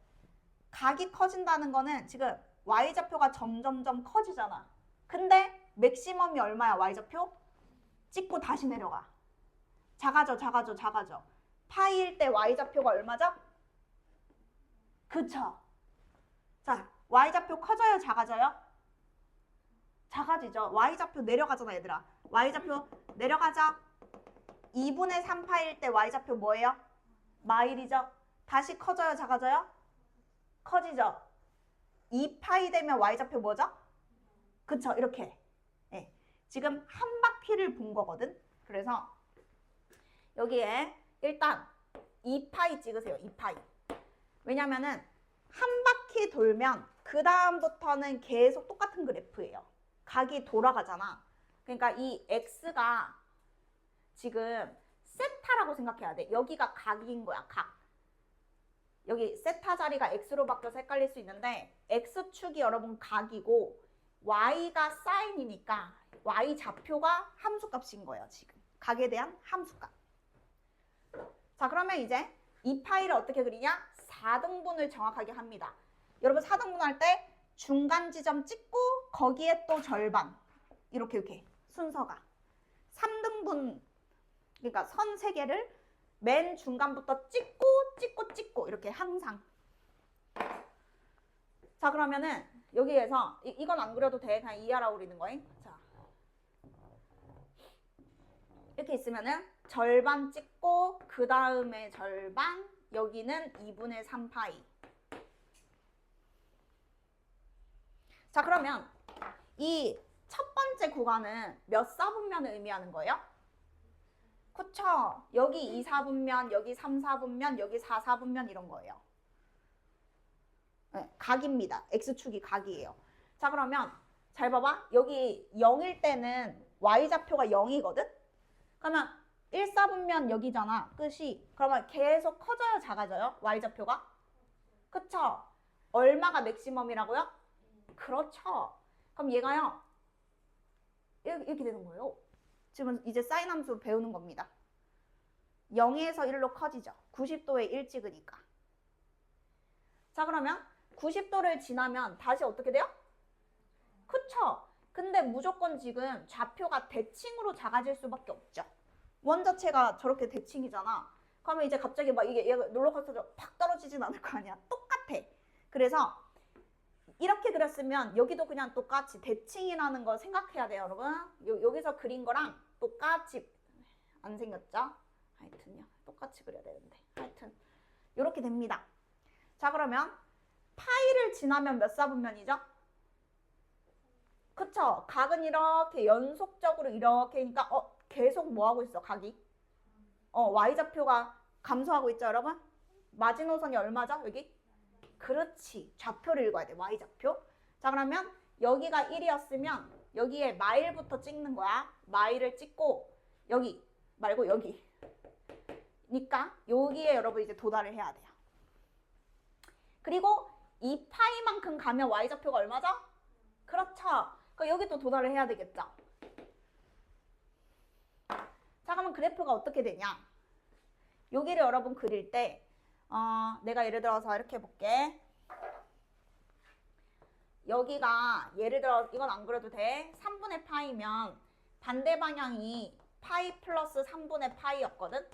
각이 커진다는 거는 지금 y좌표가 점점점 커지잖아. 근데 맥시멈이 얼마야 y좌표? 찍고 다시 내려가. 작아져. 파이일 때 y좌표가 얼마죠? 그쵸. 자, y좌표 커져요 작아져요? 작아지죠. y좌표 내려가잖아 얘들아. y좌표 내려가자. 2분의 3파일 때 y좌표 뭐예요? 마일이죠. 다시 커져요 작아져요? 커지죠. 2파이 되면 y좌표 뭐죠? 그쵸. 이렇게. 네. 지금 한 바퀴를 본 거거든. 그래서 여기에 일단 2파이 찍으세요. 2파이. 왜냐면은 한 바퀴 돌면 그 다음부터는 계속 똑같은 그래프예요. 각이 돌아가잖아. 그러니까 이 x가 지금 세타라고 생각해야 돼. 여기가 각인 거야. 각. 여기 세타 자리가 x로 바뀌어서 헷갈릴 수 있는데 x축이 여러분 각이고 y가 사인이니까 y 좌표가 함수값인 거예요. 지금 각에 대한 함수값. 자, 그러면 이제 이 파이를 어떻게 그리냐? 4등분을 정확하게 합니다. 여러분 4등분 할 때 중간 지점 찍고 거기에 또 절반 이렇게 순서가 3등분 그러니까 선 3개를 맨 중간부터 찍고 이렇게 항상. 자, 그러면은 여기에서 이건 안 그려도 돼. 그냥 이해하라고 그리는 거임. 자, 이렇게 있으면은 절반 찍고 그 다음에 절반 여기는 2분의 3파이. 자, 그러면 이 첫 번째 구간은 몇 사분면을 의미하는 거예요? 그쵸? 여기 2, 4분면, 여기 3, 4분면, 여기 4, 4분면 이런 거예요. 네, 각입니다. X축이 각이에요. 자, 그러면 잘 봐봐. 여기 0일 때는 Y좌표가 0이거든? 그러면 1, 4분면 여기잖아. 끝이. 그러면 계속 커져요? 작아져요? Y좌표가? 그쵸? 얼마가 맥시멈이라고요? 그렇죠. 그럼 얘가요. 이렇게 되는 거예요. 지금 이제 사인 함수 배우는 겁니다. 0에서 1로 커지죠. 90도에 1 찍으니까. 자, 그러면 90도를 지나면 다시 어떻게 돼요? 그쵸? 근데 무조건 지금 좌표가 대칭으로 작아질 수밖에 없죠. 원 자체가 저렇게 대칭이잖아. 그러면 이제 갑자기 막 이게 얘가 롤러코스터로 팍 떨어지진 않을 거 아니야. 똑같아. 그래서 이렇게 그렸으면 여기도 그냥 똑같이 대칭이라는 거 생각해야 돼요, 여러분. 여기서 그린 거랑 똑같이 안 생겼죠? 하여튼요. 똑같이 그려야 되는데. 하여튼 이렇게 됩니다. 자, 그러면 파이를 지나면 몇 사분면이죠? 그쵸? 각은 이렇게 연속적으로 이렇게 그러니까 계속 뭐 하고 있어? 각이 y좌표가 감소하고 있죠, 여러분? 마지노선이 얼마죠? 여기? 그렇지. 좌표를 읽어야 돼. y좌표. 자, 그러면 여기가 1이었으면 여기에 마일부터 찍는 거야. 마일을 찍고 여기 말고 여기. 그러니까 여기에 여러분 이제 도달을 해야 돼요. 그리고 이 파이만큼 가면 y좌표가 얼마죠? 그렇죠. 그러니까 여기 또 도달을 해야 되겠죠. 자, 그러면 그래프가 어떻게 되냐? 여기를 여러분 그릴 때 내가 예를 들어서 이렇게 해볼게. 여기가 예를 들어 이건 안 그려도 돼. 3분의 파이면 반대 방향이 파이 플러스 3분의 파이였거든.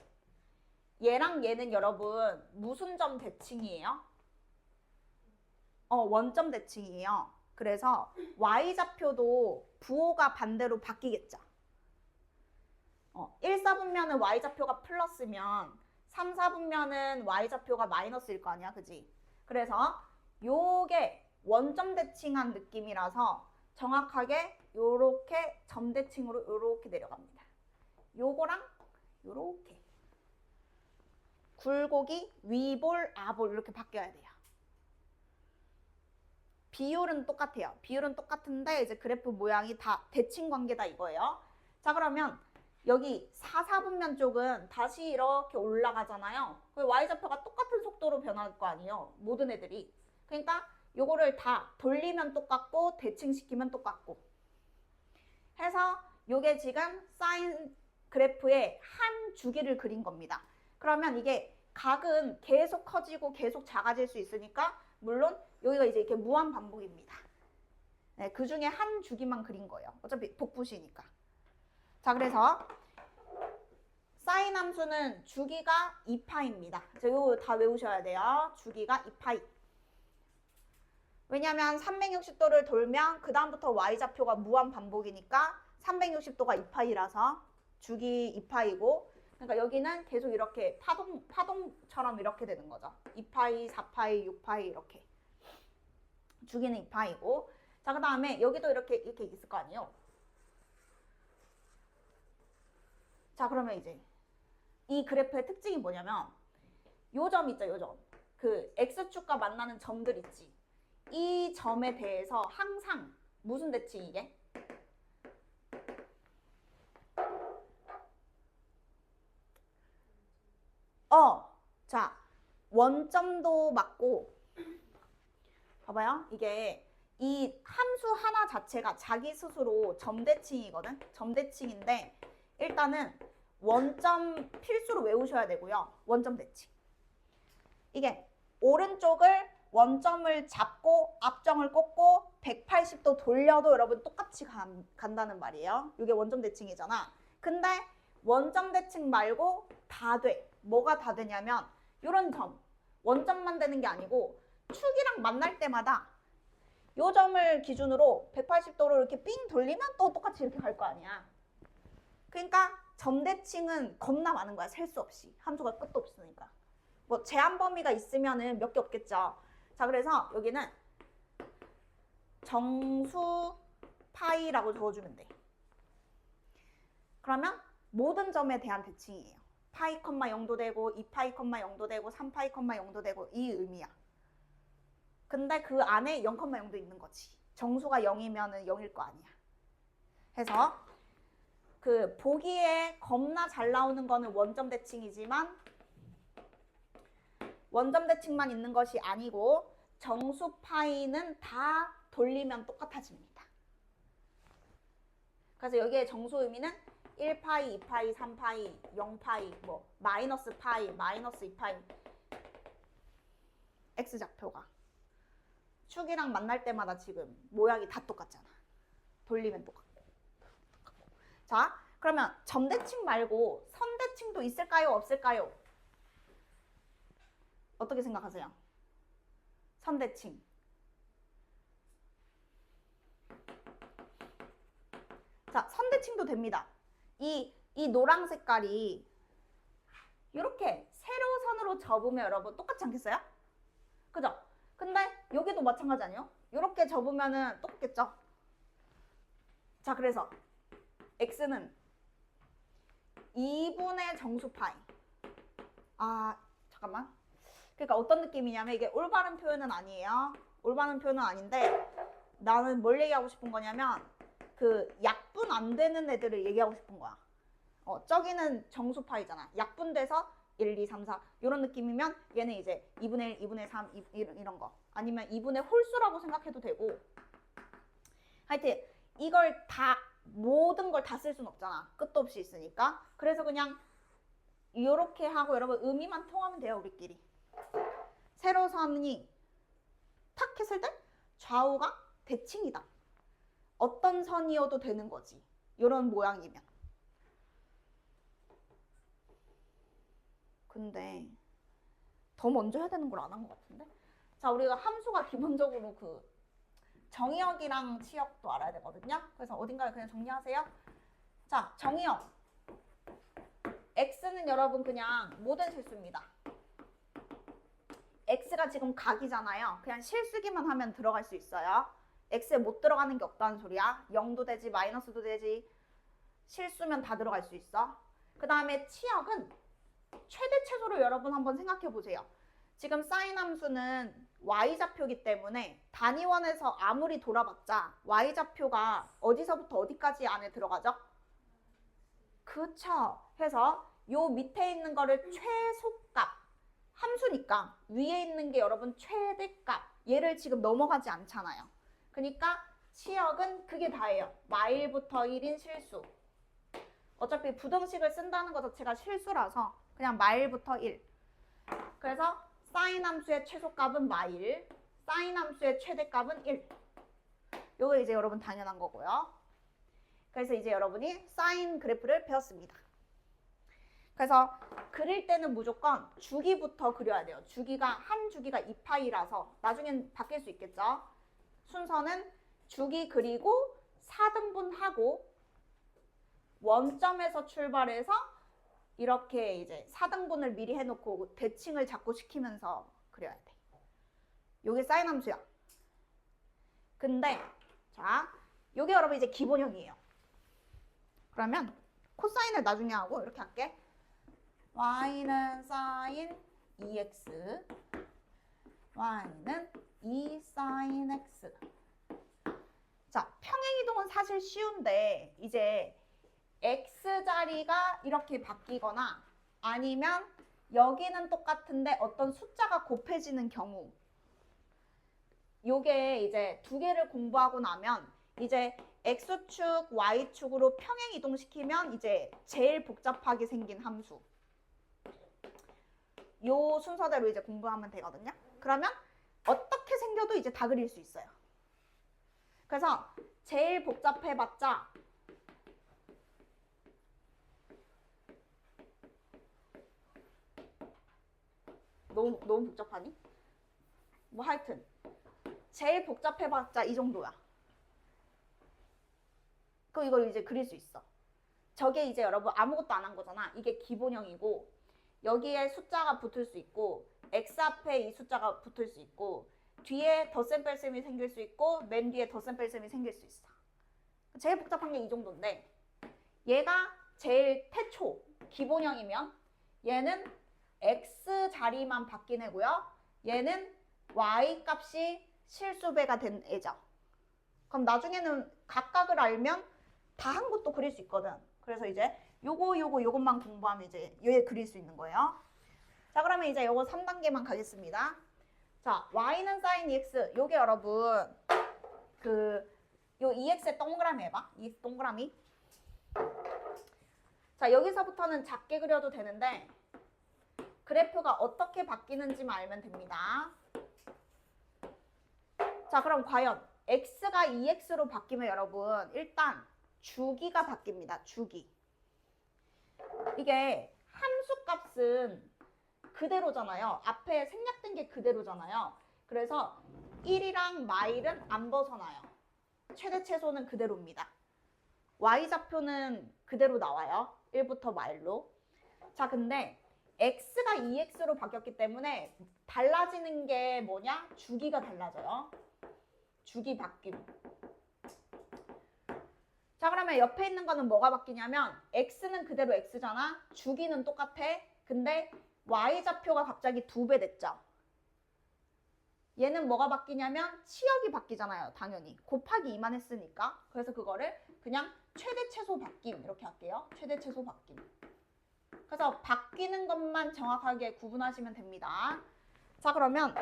얘랑 얘는 여러분 무슨 점 대칭이에요? 원점 대칭이에요. 그래서 y좌표도 부호가 반대로 바뀌겠죠. 1, 4분면은 y좌표가 플러스면 3, 4분면은 y좌표가 마이너스일 거 아니야, 그지? 그래서 요게 원점 대칭한 느낌이라서 정확하게 요렇게 점 대칭으로 요렇게 내려갑니다. 요거랑 요렇게 굴곡이 위볼, 아볼 이렇게 바뀌어야 돼요. 비율은 똑같아요. 비율은 똑같은데 이제 그래프 모양이 다 대칭 관계다 이거예요. 자, 그러면 여기 4, 4분면 쪽은 다시 이렇게 올라가잖아요. y좌표가 똑같은 속도로 변할 거 아니에요. 모든 애들이. 그러니까 요거를 다 돌리면 똑같고 대칭시키면 똑같고 해서 요게 지금 사인 그래프의 한 주기를 그린 겁니다. 그러면 이게 각은 계속 커지고 계속 작아질 수 있으니까 물론 여기가 이제 이렇게 무한 반복입니다. 네, 그 중에 한 주기만 그린 거예요. 어차피 복붙이니까. 자, 그래서 사인 함수는 주기가 2파입니다. 이거 다 외우셔야 돼요. 주기가 2파이. 왜냐면 360도를 돌면 그 다음부터 y좌표가 무한 반복이니까 360도가 2파이라서 주기 2파이고, 그러니까 여기는 계속 이렇게 파동처럼 이렇게 되는 거죠. 2파이, 4파이, 6파이 이렇게. 주기는 2파이고. 자, 그 다음에 여기도 이렇게 있을 거 아니에요. 자, 그러면 이제 이 그래프의 특징이 뭐냐면 요 점 있죠, 요 점. 그 x축과 만나는 점들 있지. 이 점에 대해서 항상 무슨 대칭 이게? 자, 원점도 맞고 봐봐요. 이게 이 함수 하나 자체가 자기 스스로 점대칭이거든. 점대칭인데 일단은 원점 필수로 외우셔야 되고요. 원점 대칭. 이게 오른쪽을 원점을 잡고 앞점을 꽂고 180도 돌려도 여러분 똑같이 간다는 말이에요. 이게 원점 대칭이잖아. 근데 원점 대칭 말고 다 돼. 뭐가 다 되냐면 이런 점. 원점만 되는 게 아니고 축이랑 만날 때마다 요 점을 기준으로 180도로 이렇게 삥 돌리면 또 똑같이 이렇게 갈 거 아니야. 그러니까 점 대칭은 겁나 많은 거야. 셀 수 없이. 함수가 끝도 없으니까. 뭐 제한 범위가 있으면은 몇 개 없겠죠. 자, 그래서 여기는 정수 파이라고 적어주면 돼. 그러면 모든 점에 대한 대칭이에요. 파이, 0도 되고 2파이, 0도 되고 3파이, 0도 되고 이 의미야. 근데 그 안에 0,0도 있는 거지. 정수가 0이면 0일 거 아니야. 해서 그 보기에 겁나 잘 나오는 거는 원점 대칭이지만 원점 대칭만 있는 것이 아니고 정수 파이는 다 돌리면 똑같아집니다. 그래서 여기에 정수 의미는 1파이, 2파이, 3파이, 0파이, 뭐 마이너스 파이, 마이너스 2파이 x좌표가 축이랑 만날 때마다 지금 모양이 다 똑같잖아. 돌리면 똑같고. 자, 그러면 점대칭 말고 선대칭도 있을까요? 없을까요? 어떻게 생각하세요? 선대칭. 자, 선대칭도 됩니다. 이 노랑 색깔이 이렇게 세로선으로 접으면 여러분 똑같지 않겠어요? 그죠? 근데 여기도 마찬가지 아니에요? 이렇게 접으면은 똑같겠죠? 자, 그래서 x는 2분의 정수 파이. 아, 잠깐만. 그러니까 어떤 느낌이냐면 이게 올바른 표현은 아니에요. 올바른 표현은 아닌데 나는 뭘 얘기하고 싶은 거냐면 그 약분 안 되는 애들을 얘기하고 싶은 거야. 저기는 정수 파이잖아. 약분돼서 1, 2, 3, 4 이런 느낌이면 얘는 이제 2분의 1, 2분의 3 이런 거. 아니면 2분의 홀수라고 생각해도 되고. 하여튼 이걸 다 모든 걸 다 쓸 순 없잖아. 끝도 없이 있으니까. 그래서 그냥 이렇게 하고 여러분 의미만 통하면 돼요. 우리끼리. 세로선이 탁 했을 때 좌우가 대칭이다. 어떤 선이어도 되는 거지. 이런 모양이면. 근데 더 먼저 해야 되는 걸 안 한 것 같은데? 자, 우리가 함수가 기본적으로 그 정의역이랑 치역도 알아야 되거든요. 그래서 어딘가에 그냥 정리하세요. 자, 정의역. x는 여러분 그냥 모든 실수입니다. x가 지금 각이잖아요. 그냥 실수기만 하면 들어갈 수 있어요. x에 못 들어가는 게 없다는 소리야. 0도 되지, 마이너스도 되지. 실수면 다 들어갈 수 있어. 그 다음에 치역은 최대 최소를 여러분 한번 생각해 보세요. 지금 사인 함수는 y좌표이기 때문에 단위원에서 아무리 돌아봤자 y좌표가 어디서부터 어디까지 안에 들어가죠? 그쵸. 해서 요 밑에 있는 거를 최소값, 함수니까 위에 있는 게 여러분 최대값, 얘를 지금 넘어가지 않잖아요. 그러니까 치역은 그게 다예요. 마일부터 1인 실수. 어차피 부등식을 쓴다는 것 자체가 실수라서 그냥 마일부터 1. 그래서 사인 함수의 최소값은 마일, 사인 함수의 최대값은 1. 요거 이제 여러분 당연한 거고요. 그래서 이제 여러분이 사인 그래프를 배웠습니다. 그래서 그릴 때는 무조건 주기부터 그려야 돼요. 주기가 한 주기가 2파이라서 나중엔 바뀔 수 있겠죠. 순서는 주기 그리고 4등분하고 원점에서 출발해서 이렇게 이제 4등분을 미리 해놓고 대칭을 자꾸 시키면서 그려야 돼. 요게 사인 함수야. 근데 자, 요게 여러분 이제 기본형이에요. 그러면 코사인을 나중에 하고 이렇게 할게. y는 사인 2x, y는 2 사인 x. 자, 평행이동은 사실 쉬운데 이제 x 자리가 이렇게 바뀌거나 아니면 여기는 똑같은데 어떤 숫자가 곱해지는 경우, 요게 이제 두 개를 공부하고 나면 이제 x축, y축으로 평행 이동시키면 이제 제일 복잡하게 생긴 함수, 요 순서대로 이제 공부하면 되거든요. 그러면 어떻게 생겨도 이제 다 그릴 수 있어요. 그래서 제일 복잡해봤자 너무 복잡하니? 뭐 하여튼 제일 복잡해봤자 이 정도야. 그럼 이걸 이제 그릴 수 있어. 저게 이제 여러분 아무것도 안 한 거잖아. 이게 기본형이고 여기에 숫자가 붙을 수 있고 x 앞에 이 숫자가 붙을 수 있고 뒤에 덧셈 뺄셈이 생길 수 있고 맨 뒤에 덧셈 뺄셈이 생길 수 있어. 제일 복잡한 게 이 정도인데 얘가 제일 태초 기본형이면 얘는 x 자리만 바뀐 애고요. 얘는 y 값이 실수배가 된 애죠. 그럼 나중에는 각각을 알면 다 한 것도 그릴 수 있거든. 그래서 이제 요것만 공부하면 이제 얘 그릴 수 있는 거예요. 자, 그러면 이제 요거 3단계만 가겠습니다. 자, y는 sin 2x. 요게 여러분 요 2x의 동그라미 해봐. 2x 동그라미. 자, 여기서부터는 작게 그려도 되는데 그래프가 어떻게 바뀌는지만 알면 됩니다. 자, 그럼 과연 x가 2x로 바뀌면 여러분 일단 주기가 바뀝니다. 주기. 이게 함수값은 그대로잖아요. 앞에 생략된 게 그대로잖아요. 그래서 1이랑 마일은 안 벗어나요. 최대 최소는 그대로입니다. y좌표는 그대로 나와요. 1부터 마일로. 자, 근데 x가 2x로 바뀌었기 때문에 달라지는 게 뭐냐? 주기가 달라져요. 주기 바뀜. 자, 그러면 옆에 있는 거는 뭐가 바뀌냐면 x는 그대로 x잖아. 주기는 똑같아. 근데 y좌표가 갑자기 2배 됐죠. 얘는 뭐가 바뀌냐면 치역이 바뀌잖아요. 당연히. 곱하기 2만 했으니까. 그래서 그거를 그냥 최대 최소 바뀜 이렇게 할게요. 최대 최소 바뀜. 그래서 바뀌는 것만 정확하게 구분하시면 됩니다. 자, 그러면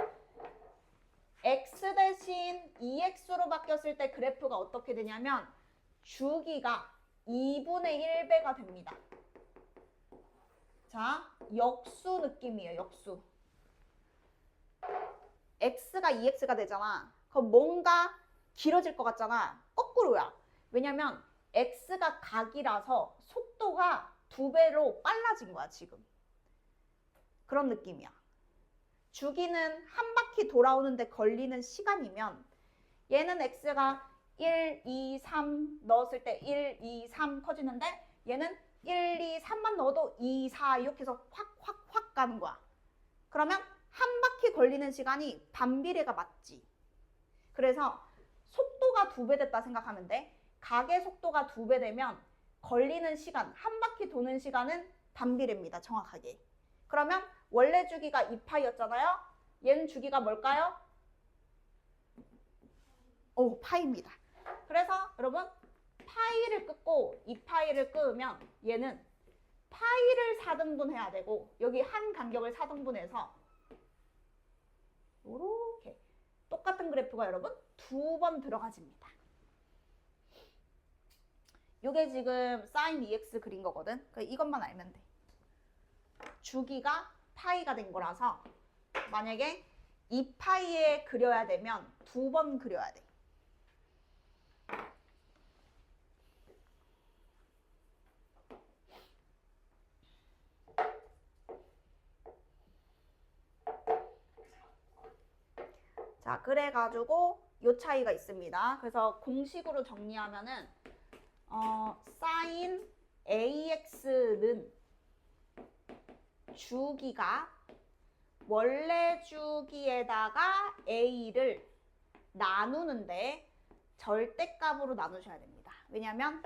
x 대신 2x로 바뀌었을 때 그래프가 어떻게 되냐면 주기가 2분의 1배가 됩니다. 자, 역수 느낌이에요. 역수. x가 2x가 되잖아. 그럼 뭔가 길어질 것 같잖아. 거꾸로야. 왜냐면 x가 각이라서 속도가 2배로 빨라진 거야, 지금. 그런 느낌이야. 주기는 한 바퀴 돌아오는데 걸리는 시간이면 얘는 x가 1, 2, 3 넣었을 때 1, 2, 3 커지는데 얘는 1, 2, 3만 넣어도 2, 4 이렇게 해서 확 가는 거야. 그러면 한 바퀴 걸리는 시간이 반비례가 맞지. 그래서 속도가 2배 됐다 생각하면 돼. 각의 속도가 2배 되면 걸리는 시간, 한 바퀴 도는 시간은 반비례입니다. 정확하게. 그러면 원래 주기가 2파이였잖아요. 얘는 주기가 뭘까요? 파이입니다. 그래서 여러분 파이를 끊고 2파이를 끊으면 얘는 파이를 4등분 해야 되고 여기 한 간격을 4등분해서 이렇게 똑같은 그래프가 여러분 2번 들어가집니다. 이게 지금 sin 2x 그린 거거든. 이것만 알면 돼. 주기가 파이가 된 거라서 만약에 2파이에 그려야 되면 2번 그려야 돼. 자, 그래가지고 요 차이가 있습니다. 그래서 공식으로 정리하면은 sin AX는 주기가 원래 주기에다가 A를 나누는데 절대값으로 나누셔야 됩니다. 왜냐면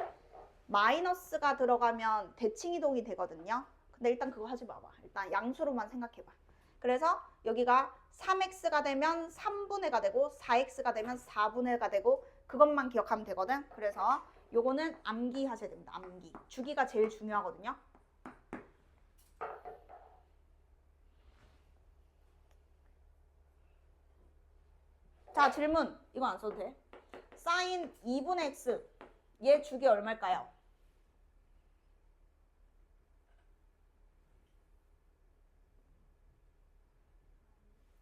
마이너스가 들어가면 대칭이동이 되거든요. 근데 일단 그거 하지 마봐. 일단 양수로만 생각해봐. 그래서 여기가 3x가 되면 3분의가 되고 4x가 되면 4분의가 되고 그것만 기억하면 되거든. 그래서 요거는 암기하셔야 됩니다. 암기. 주기가 제일 중요하거든요. 자, 질문. 이거 안 써도 돼. sin 2분의 x. 얘 주기 얼마일까요?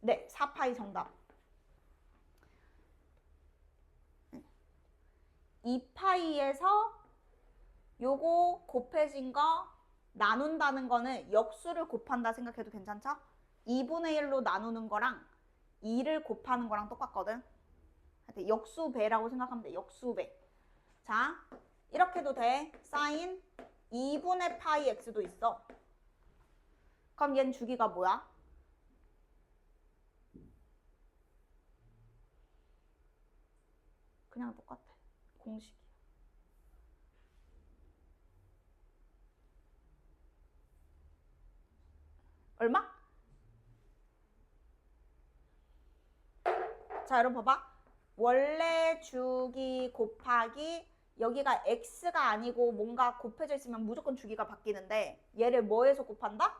네, 4파이 정답. 2파이에서 요거 곱해진 거 나눈다는 거는 역수를 곱한다 생각해도 괜찮죠? 2분의 1로 나누는 거랑 2를 곱하는 거랑 똑같거든. 역수배라고 생각하면 돼. 역수배. 자, 이렇게 해도 돼. sin 2분의 파이 x도 있어. 그럼 얘는 주기가 뭐야? 그냥 똑같아. 공식이야. 얼마? 자, 여러분 봐봐. 원래 주기 곱하기 여기가 x가 아니고 뭔가 곱해져 있으면 무조건 주기가 바뀌는데 얘를 뭐에서 곱한다?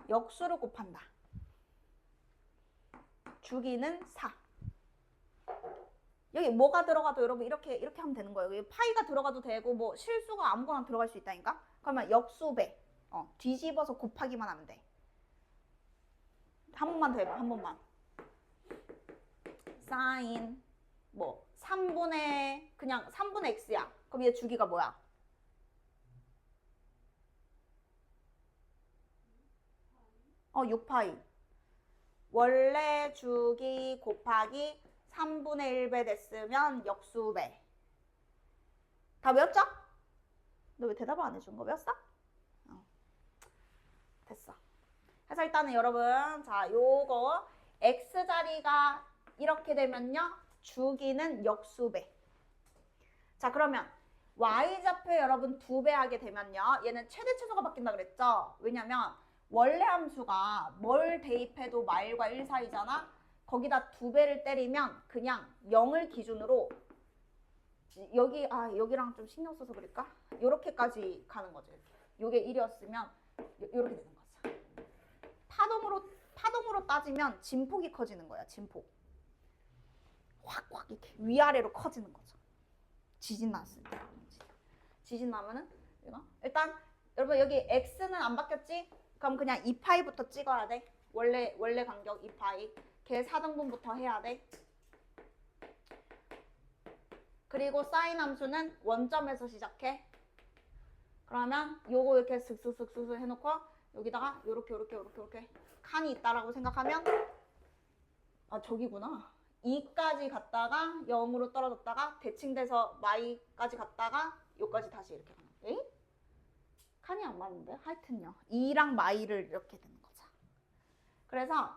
역수를 곱한다. 주기는 4. 여기 뭐가 들어가도 여러분 이렇게 하면 되는 거예요. 여기 파이가 들어가도 되고 뭐 실수가 아무거나 들어갈 수 있다니까. 그러면 역수배. 뒤집어서 곱하기만 하면 돼. 한 번만 더 해봐. 한 번만. sin 뭐 3분의 그냥 3분의 x야. 그럼 얘 주기가 뭐야? 어, 6파이. 원래 주기 곱하기 3분의 1배 됐으면 역수배. 다 외웠죠? 너 왜 대답을 안 해준 거 외웠어? 됐어. 그래서 일단은 여러분, 자, 요거 x자리가 이렇게 되면요, 주기는 역수배. 자, 그러면 y좌표 여러분 2배 하게 되면요. 얘는 최대 최소가 바뀐다 그랬죠? 왜냐면 원래 함수가 뭘 대입해도 마일과 1 사이잖아? 거기다 2배를 때리면 그냥 0을 기준으로 여기랑 좀 신경 써서 그럴까? 요렇게까지 가는 거죠. 요게 1이었으면 요렇게 되는 거죠. 파동으로 따지면 진폭이 커지는 거야. 진폭. 확 이렇게 위아래로 커지는 거죠. 지진 났을 때. 지진 나면은 이거 일단 여러분 여기 x는 안 바뀌었지? 그럼 그냥 2파이부터 찍어야 돼. 원래 간격 2파이. 걔 4등분부터 해야 돼. 그리고 사인 함수는 원점에서 시작해. 그러면 요거 이렇게 슥슥슥슥 해놓고 여기다가 요렇게 칸이 있다라고 생각하면 저기구나. 2까지 갔다가 0으로 떨어졌다가 대칭돼서 y까지 갔다가 요까지 다시 이렇게 가는 거예요. 에이? 칸이 안 맞는데? 하여튼요. 2랑 마이를 이렇게 되는 거죠. 그래서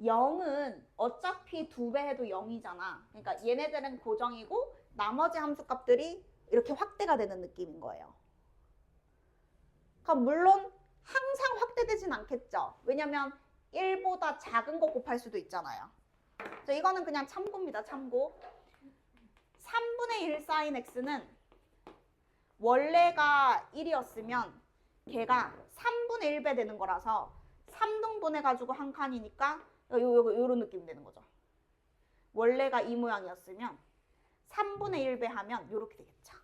0은 어차피 2배 해도 0이잖아. 그러니까 얘네들은 고정이고 나머지 함수값들이 이렇게 확대가 되는 느낌인 거예요. 그럼 물론 항상 확대되진 않겠죠. 왜냐면 1보다 작은 거 곱할 수도 있잖아요. 그래서 이거는 그냥 참고입니다. 참고. 3분의 1 sin x는 원래가 1이었으면 걔가 3분의 1배 되는 거라서 3등분 해가지고 한 칸이니까 요런 느낌이 되는 거죠. 원래가 이 모양이었으면 3분의 1배 하면 요렇게 되겠죠.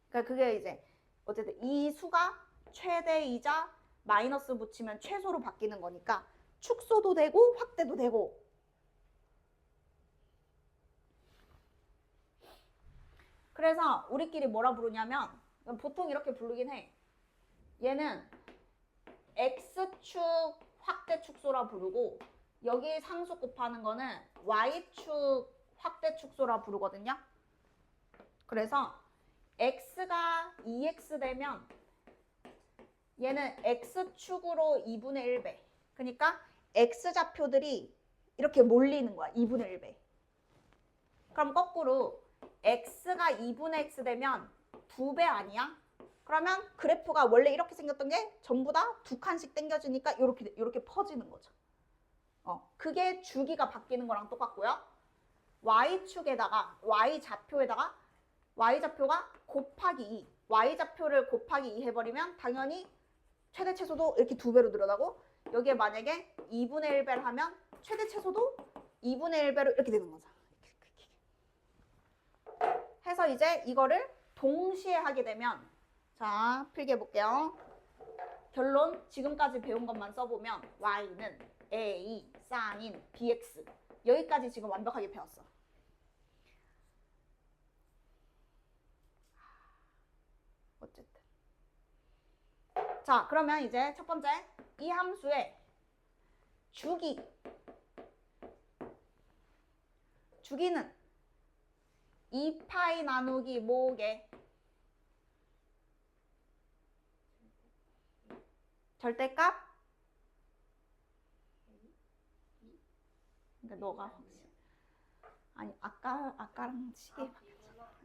그러니까 그게 이제 어쨌든 이 수가 최대이자 마이너스 붙이면 최소로 바뀌는 거니까 축소도 되고 확대도 되고. 그래서 우리끼리 뭐라 부르냐면 보통 이렇게 부르긴 해. 얘는 x축 확대 축소라 부르고 여기 상수 곱하는 거는 y축 확대 축소라 부르거든요. 그래서 x가 2x 되면 얘는 x축으로 2분의 1배. 그러니까 x좌표들이 이렇게 몰리는 거야. 2분의 1배. 그럼 거꾸로 x가 2분의 x 되면 2배 아니야? 그러면 그래프가 원래 이렇게 생겼던 게 전부 다 2칸씩 당겨지니까 이렇게 퍼지는 거죠. 그게 주기가 바뀌는 거랑 똑같고요. y축에다가 y좌표에다가 y좌표가 곱하기 2. y좌표를 곱하기 2 해버리면 당연히 최대 최소도 이렇게 2배로 늘어나고 여기에 만약에 2분의 1배를 하면 최대 최소도 2분의 1배로 이렇게 되는 거죠. 해서 이제 이거를 동시에 하게 되면 자 필기 해볼게요. 결론 지금까지 배운 것만 써보면 y는 a sin bx 여기까지 지금 완벽하게 배웠어. 어쨌든 자 그러면 이제 첫 번째 이 함수의 주기는 2파이 나누기 뭐게? 절대값? 그러니까 너가 혹시 아니 아까랑 시계 바뀌었잖아.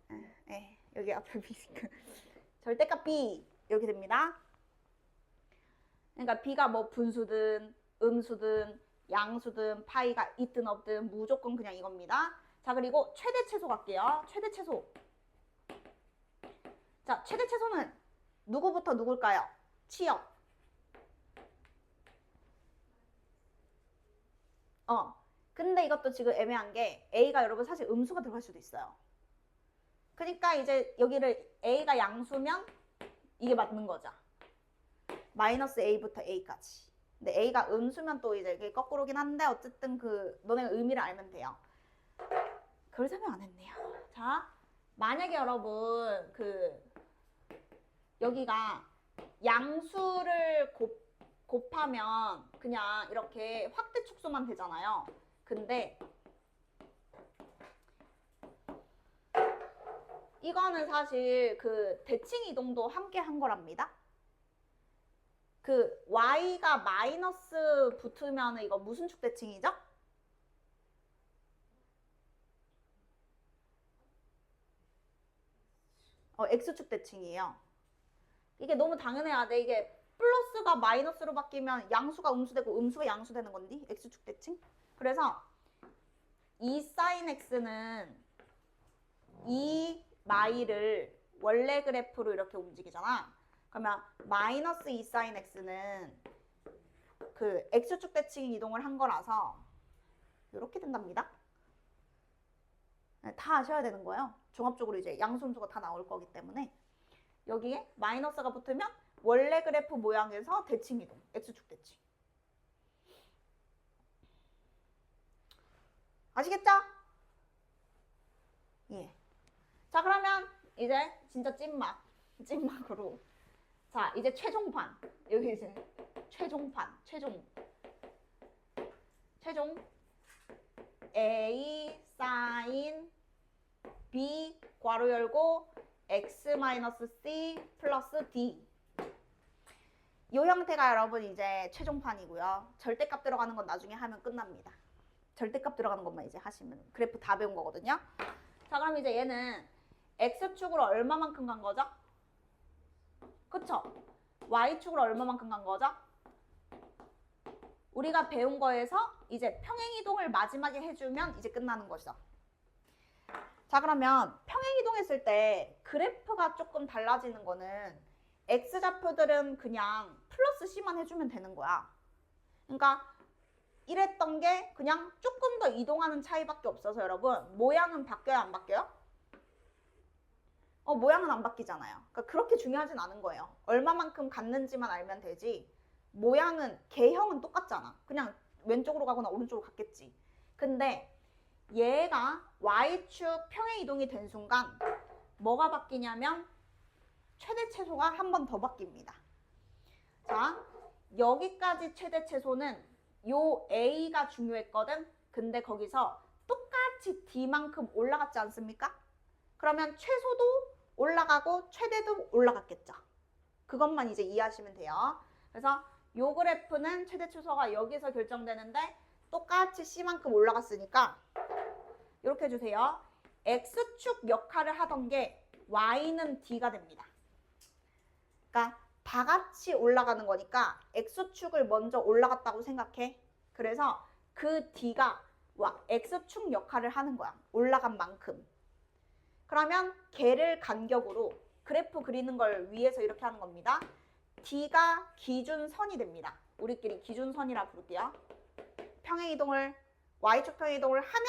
여기 앞에 비스크 절대값 b 이렇게 됩니다. 그러니까 b가 뭐 분수든 음수든 양수든 파이가 있든 없든 무조건 그냥 이겁니다. 자 그리고 최대 최소 갈게요. 최대 최소. 자 최대 최소는 누구부터 누굴까요? 치역. 근데 이것도 지금 애매한 게 a가 여러분 사실 음수가 들어갈 수도 있어요. 그러니까 이제 여기를 a가 양수면 이게 맞는 거죠. 마이너스 a부터 a까지. 근데 a가 음수면 또 이제 이게 거꾸로긴 한데 어쨌든 너네가 의미를 알면 돼요. 그걸 설명 안 했네요. 자, 만약에 여러분 여기가 양수를 곱하면 그냥 이렇게 확대 축소만 되잖아요. 근데 이거는 사실 대칭 이동도 함께 한 거랍니다. y가 마이너스 붙으면 이거 무슨 축 대칭이죠? X축 대칭이에요. 이게 너무 당연해야 돼. 이게 플러스가 마이너스로 바뀌면 양수가 음수되고 음수가 양수되는 건데 X축 대칭. 그래서 이 sin X는 이 마이를 원래 그래프로 이렇게 움직이잖아. 그러면 마이너스 2 sin X는 그 X축 대칭 이동을 한 거라서 이렇게 된답니다. 다 아셔야 되는 거예요. 종합적으로 이제 양수음수가 다 나올 거기 때문에 여기에 마이너스가 붙으면 원래 그래프 모양에서 대칭 이동, X축 대칭. 아시겠죠? 예. 자, 그러면 이제 진짜 찐막으로. 자, 이제 최종판. 여기 이제 최종판, 최종 A sin B 괄호 열고 X-C 플러스 D. 이 형태가 여러분 이제 최종판이고요. 절대값 들어가는 건 나중에 하면 끝납니다. 절대값 들어가는 것만 이제 하시면 그래프 다 배운 거거든요. 자, 그럼 이제 얘는 X축으로 얼마만큼 간 거죠? 그쵸? Y축으로 얼마만큼 간 거죠? 우리가 배운 거에서 이제 평행이동을 마지막에 해주면 이제 끝나는 거죠. 자, 그러면 평행이동했을 때 그래프가 조금 달라지는 거는 X좌표들은 그냥 플러스 C만 해주면 되는 거야. 그러니까 이랬던 게 그냥 조금 더 이동하는 차이밖에 없어서 여러분 모양은 바뀌어요, 안 바뀌어요? 모양은 안 바뀌잖아요. 그러니까 그렇게 중요하진 않은 거예요. 얼마만큼 갔는지만 알면 되지 모양은 개형은 똑같잖아. 그냥 왼쪽으로 가거나 오른쪽으로 갔겠지. 근데 얘가 Y축 평행 이동이 된 순간 뭐가 바뀌냐면 최대 최소가 한 번 더 바뀝니다. 자, 여기까지 최대 최소는 요 A가 중요했거든. 근데 거기서 똑같이 D만큼 올라갔지 않습니까? 그러면 최소도 올라가고 최대도 올라갔겠죠. 그것만 이제 이해하시면 돼요. 그래서 요 그래프는 최대 최소가 여기서 결정되는데 똑같이 C만큼 올라갔으니까 이렇게 해주세요. X축 역할을 하던 게 Y는 D가 됩니다. 그러니까 다 같이 올라가는 거니까 X축을 먼저 올라갔다고 생각해. 그래서 그 D가 X축 역할을 하는 거야. 올라간 만큼. 그러면 걔를 간격으로 그래프 그리는 걸 위해서 이렇게 하는 겁니다. D가 기준선이 됩니다. 우리끼리 기준선이라 부를게요. 평행이동을 Y축 평행이동을 하면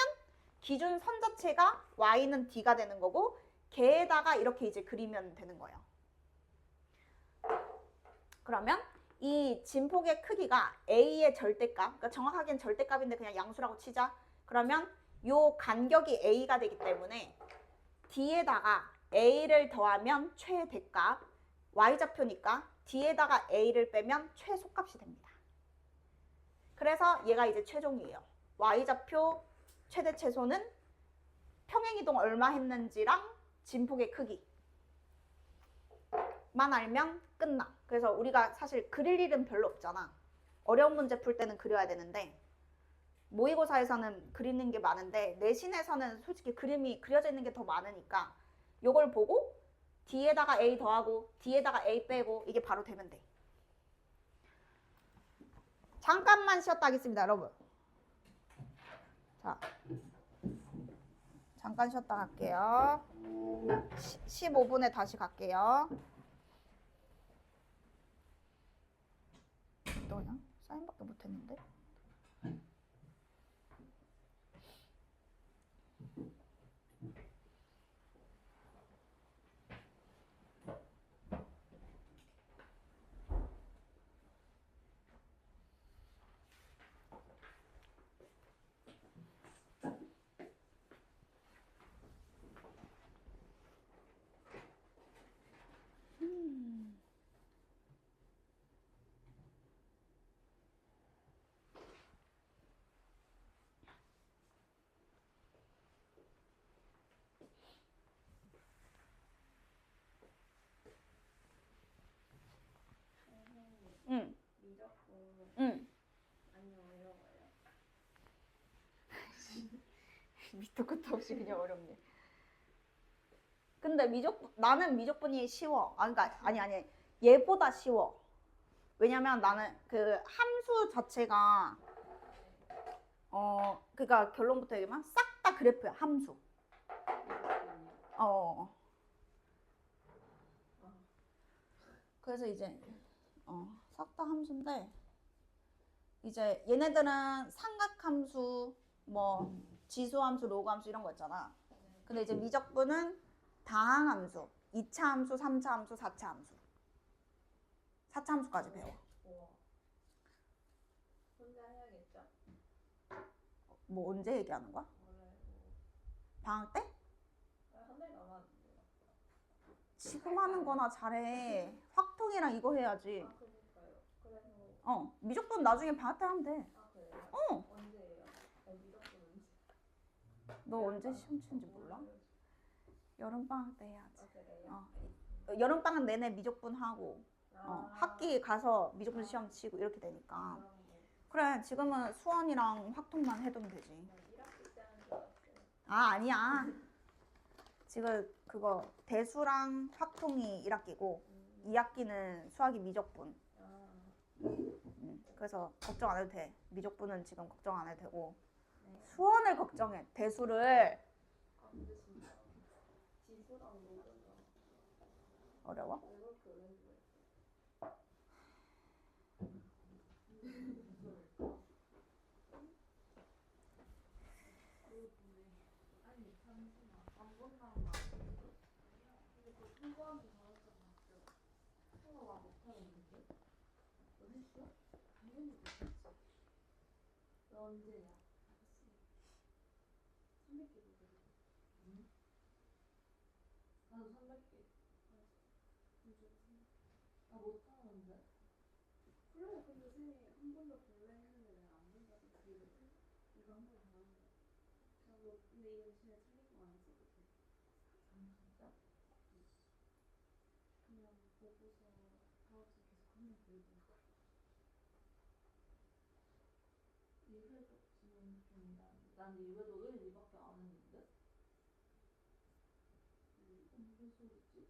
기준선 자체가 Y는 D가 되는 거고 걔에다가 이렇게 이제 그리면 되는 거예요. 그러면 이 진폭의 크기가 A의 절대값, 그러니까 정확하게는 절대값인데 그냥 양수라고 치자. 그러면 요 간격이 A가 되기 때문에 D에다가 A를 더하면 최대값, Y좌표니까 D에다가 A를 빼면 최소값이 됩니다. 그래서 얘가 이제 최종이에요. Y좌표 최대 최소는 평행이동 얼마 했는지랑 진폭의 크기만 알면 끝나. 그래서 우리가 사실 그릴 일은 별로 없잖아. 어려운 문제 풀 때는 그려야 되는데 모의고사에서는 그리는 게 많은데 내신에서는 솔직히 그림이 그려져 있는 게 더 많으니까 요걸 보고 D에다가 A 더하고 D에다가 A 빼고 이게 바로 되면 돼. 잠깐만 쉬었다 하겠습니다, 여러분. 자, 잠깐 쉬었다 갈게요. 15분에 다시 갈게요. 너냐? 사인밖에 못했는데? 응. 미적분 응. 아니 어려워요. 밑도 끝도 없이 그냥 어렵네. 근데 나는 미적분이 쉬워. 그러니까 아니. 얘보다 쉬워. 왜냐면 나는 그 함수 자체가 그러니까 결론부터 얘기하면 싹 다 그래프야. 함수. 그래서 이제 싹 다 함수인데 이제 얘네들은 삼각함수, 뭐 지수함수, 로그함수 이런 거 있잖아. 근데 이제 미적분은 다항함수, 2차 함수, 3차 함수, 4차 함수. 4차 함수까지 배워. 혼자 해야겠죠? 뭐 언제 얘기하는 거야? 원래 방학 때? 한 달 남았는데. 지금 하는 거나 잘해. 확통이랑 이거 해야지. 그러니까요. 그래서 미적분 나중에 방학 때 하면 돼. 그래요? 언제예요? 미적분 언제? 너 언제 시험 치는지 몰라? 여름방학 때 해야지. 그래요? 여름방학 내내 미적분 하고 학기 가서 미적분 시험 치고 이렇게 되니까. 그래, 지금은 수원이랑 확통만 해두면 되지. 1학기 때 하는 줄 알았어요. 아니야. 지금 그거 대수랑 확통이 1학기고 2학기는 수학이 미적분. 그래서 걱정 안 해도 돼. 미적분은 지금 걱정 안 해도 되고. 수원을 걱정해. 대수를. 근데 진짜 지수랑 로그가 어려워? 왜 그렇게 어려운지 모르겠어요. 아니 잠시만 안 본다는 거 아니에요? 근데 그 통과한테 받았잖아. 통과 못하는데? 너 했어? 당연히 못했지. 너 언제야? 300개 보거든. 응? 나도 300개. 나 못하는데. 그래, 근데 쌤이 한 번도 볼래 했는데 내가 안 본다고 그래. 이거 한 번 더 하는 거야. 나도 근데 이거 진짜 틀린 거 안 써도 돼. 진짜? 그냥 보고서 다음 주 계속 하면 되더라고. 일회도 지금 중이라. 난 일회도 1, 2밖에 안 했는데. 무슨 소리지?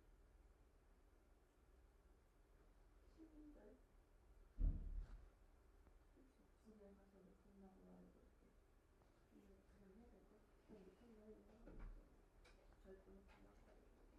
싫은데? 집에 가서 못한다고 말해볼게. 근데 그냥 해야 될까? 그냥 못한다 해야 되나? 절대 못한다고 말해볼게.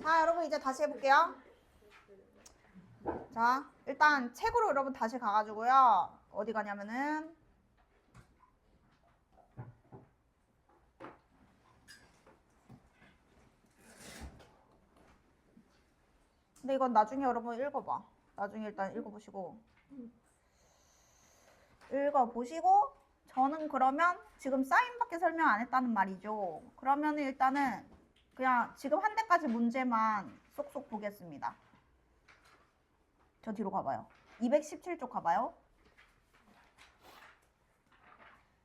자, 여러분 이제 다시 해볼게요. 자, 일단 책으로 여러분 다시 가가지고요. 어디 가냐면은 근데 이건 나중에 여러분 읽어봐. 나중에 일단 읽어보시고. 읽어보시고 저는 그러면 지금 사인밖에 설명 안 했다는 말이죠. 그러면 일단은 그냥 지금 한 대까지 문제만 쏙쏙 보겠습니다. 저 뒤로 가봐요. 217쪽 가봐요.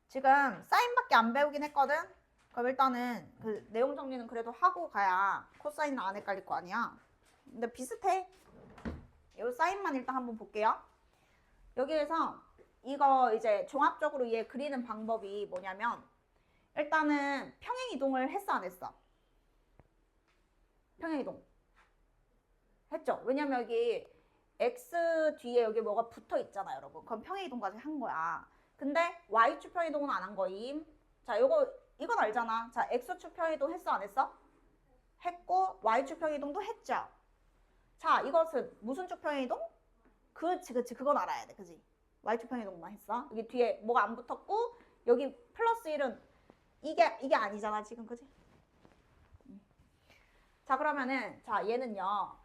지금 사인밖에 안 배우긴 했거든. 그럼 일단은 그 내용 정리는 그래도 하고 가야 코사인은 안 헷갈릴 거 아니야. 근데 비슷해. 이 사인만 일단 한번 볼게요. 여기에서 이거 이제 종합적으로 얘 그리는 방법이 뭐냐면 일단은 평행이동을 했어 안 했어? 평행이동 했죠? 왜냐면 여기 x 뒤에 여기 뭐가 붙어 있잖아요 여러분. 그럼 평행이동까지 한 거야. 근데 y축 평행이동은 안 한 거임. 자 이건 알잖아. 자 x축 평행이동 했어 안 했어? 했고 y축 평행이동도 했죠. 자 이것은 무슨 축 평행이동? 그치 그건 알아야 돼. 그지? y축 평행이동만 했어. 여기 뒤에 뭐가 안 붙었고 여기 플러스 1은 이게 아니잖아 지금. 그지? 자 그러면은 자 얘는요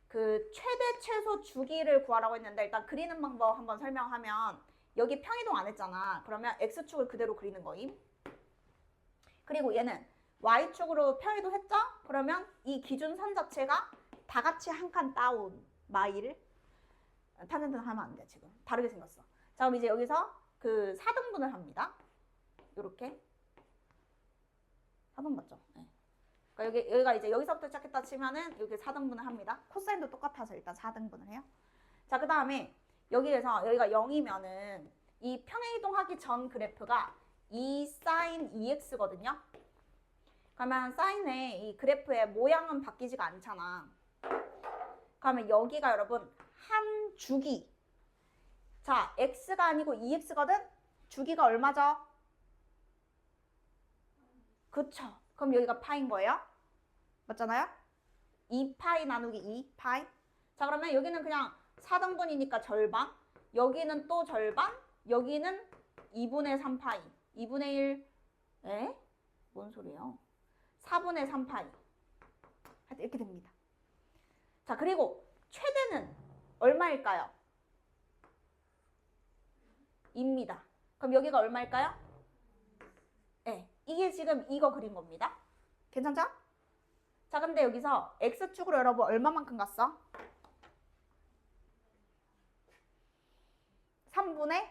그 최대 최소 주기를 구하라고 했는데 일단 그리는 방법 한번 설명하면 여기 평이동 안 했잖아. 그러면 x축을 그대로 그리는 거임. 그리고 얘는 y축으로 평이동 했죠? 그러면 이 기준선 자체가 다 같이 한 칸 다운 마일 탄젠트는 하면 안 돼. 지금 다르게 생겼어. 자 그럼 이제 여기서 그 4등분을 합니다. 요렇게 4등 맞죠? 네. 그러니까 여기가 이제 여기서부터 시작했다 치면은 이렇게 4등분을 합니다. 코사인도 똑같아서 일단 4등분을 해요. 자, 그 다음에 여기에서 여기가 0이면은 이 평행이동하기 전 그래프가 2 sin 2x거든요. 그러면 사인의 이 그래프의 모양은 바뀌지가 않잖아. 그러면 여기가 여러분 한 주기. 자, x가 아니고 2x거든? 주기가 얼마죠? 그쵸. 그럼 여기가 파인 거예요? 맞잖아요? 2파이 나누기 2파이. 자 그러면 여기는 그냥 4등분이니까 절반. 여기는 또 절반. 여기는 2분의 3파이. 2분의 1. 에? 뭔 소리예요? 4분의 3파이. 이렇게 됩니다. 자 그리고 최대는 얼마일까요? 입니다. 그럼 여기가 얼마일까요? 네. 이게 지금 이거 그린 겁니다. 괜찮죠? 자, 근데 여기서 x축으로 여러분 얼마만큼 갔어? 3분의?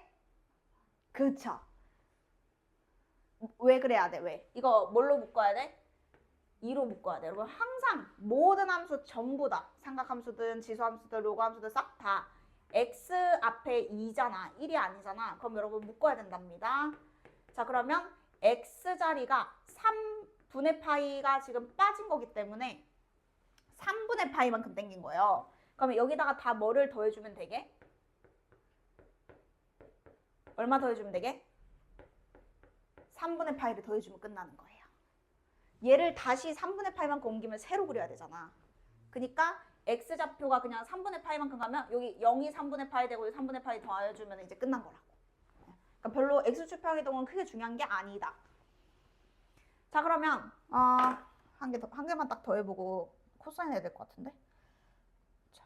그쵸. 왜 그래야 돼? 왜? 이거 뭘로 묶어야 돼? 2로 묶어야 돼. 여러분 항상 모든 함수 전부 다 삼각함수든 지수함수든 로그함수든 싹 다 x 앞에 2잖아. 1이 아니잖아. 그럼 여러분 묶어야 된답니다. 자, 그러면 x 자리가 3분의 파이가 지금 빠진 거기 때문에 3분의 파이만큼 땡긴 거예요. 그러면 여기다가 다 뭐를 더해주면 되게? 얼마 더해주면 되게? 3분의 파이를 더해주면 끝나는 거예요. 얘를 다시 3분의 파이만큼 옮기면 세로 그려야 되잖아. 그러니까 x좌표가 그냥 3분의 파이만큼 가면 여기 0이 3분의 파이 되고 3분의 파이 더해주면 이제 끝난 거라고. 그러니까 별로 x축 평행이동은 크게 중요한 게 아니다. 자 그러면 한 개만 딱 더 해보고 코사인 해야 될 것 같은데. 자,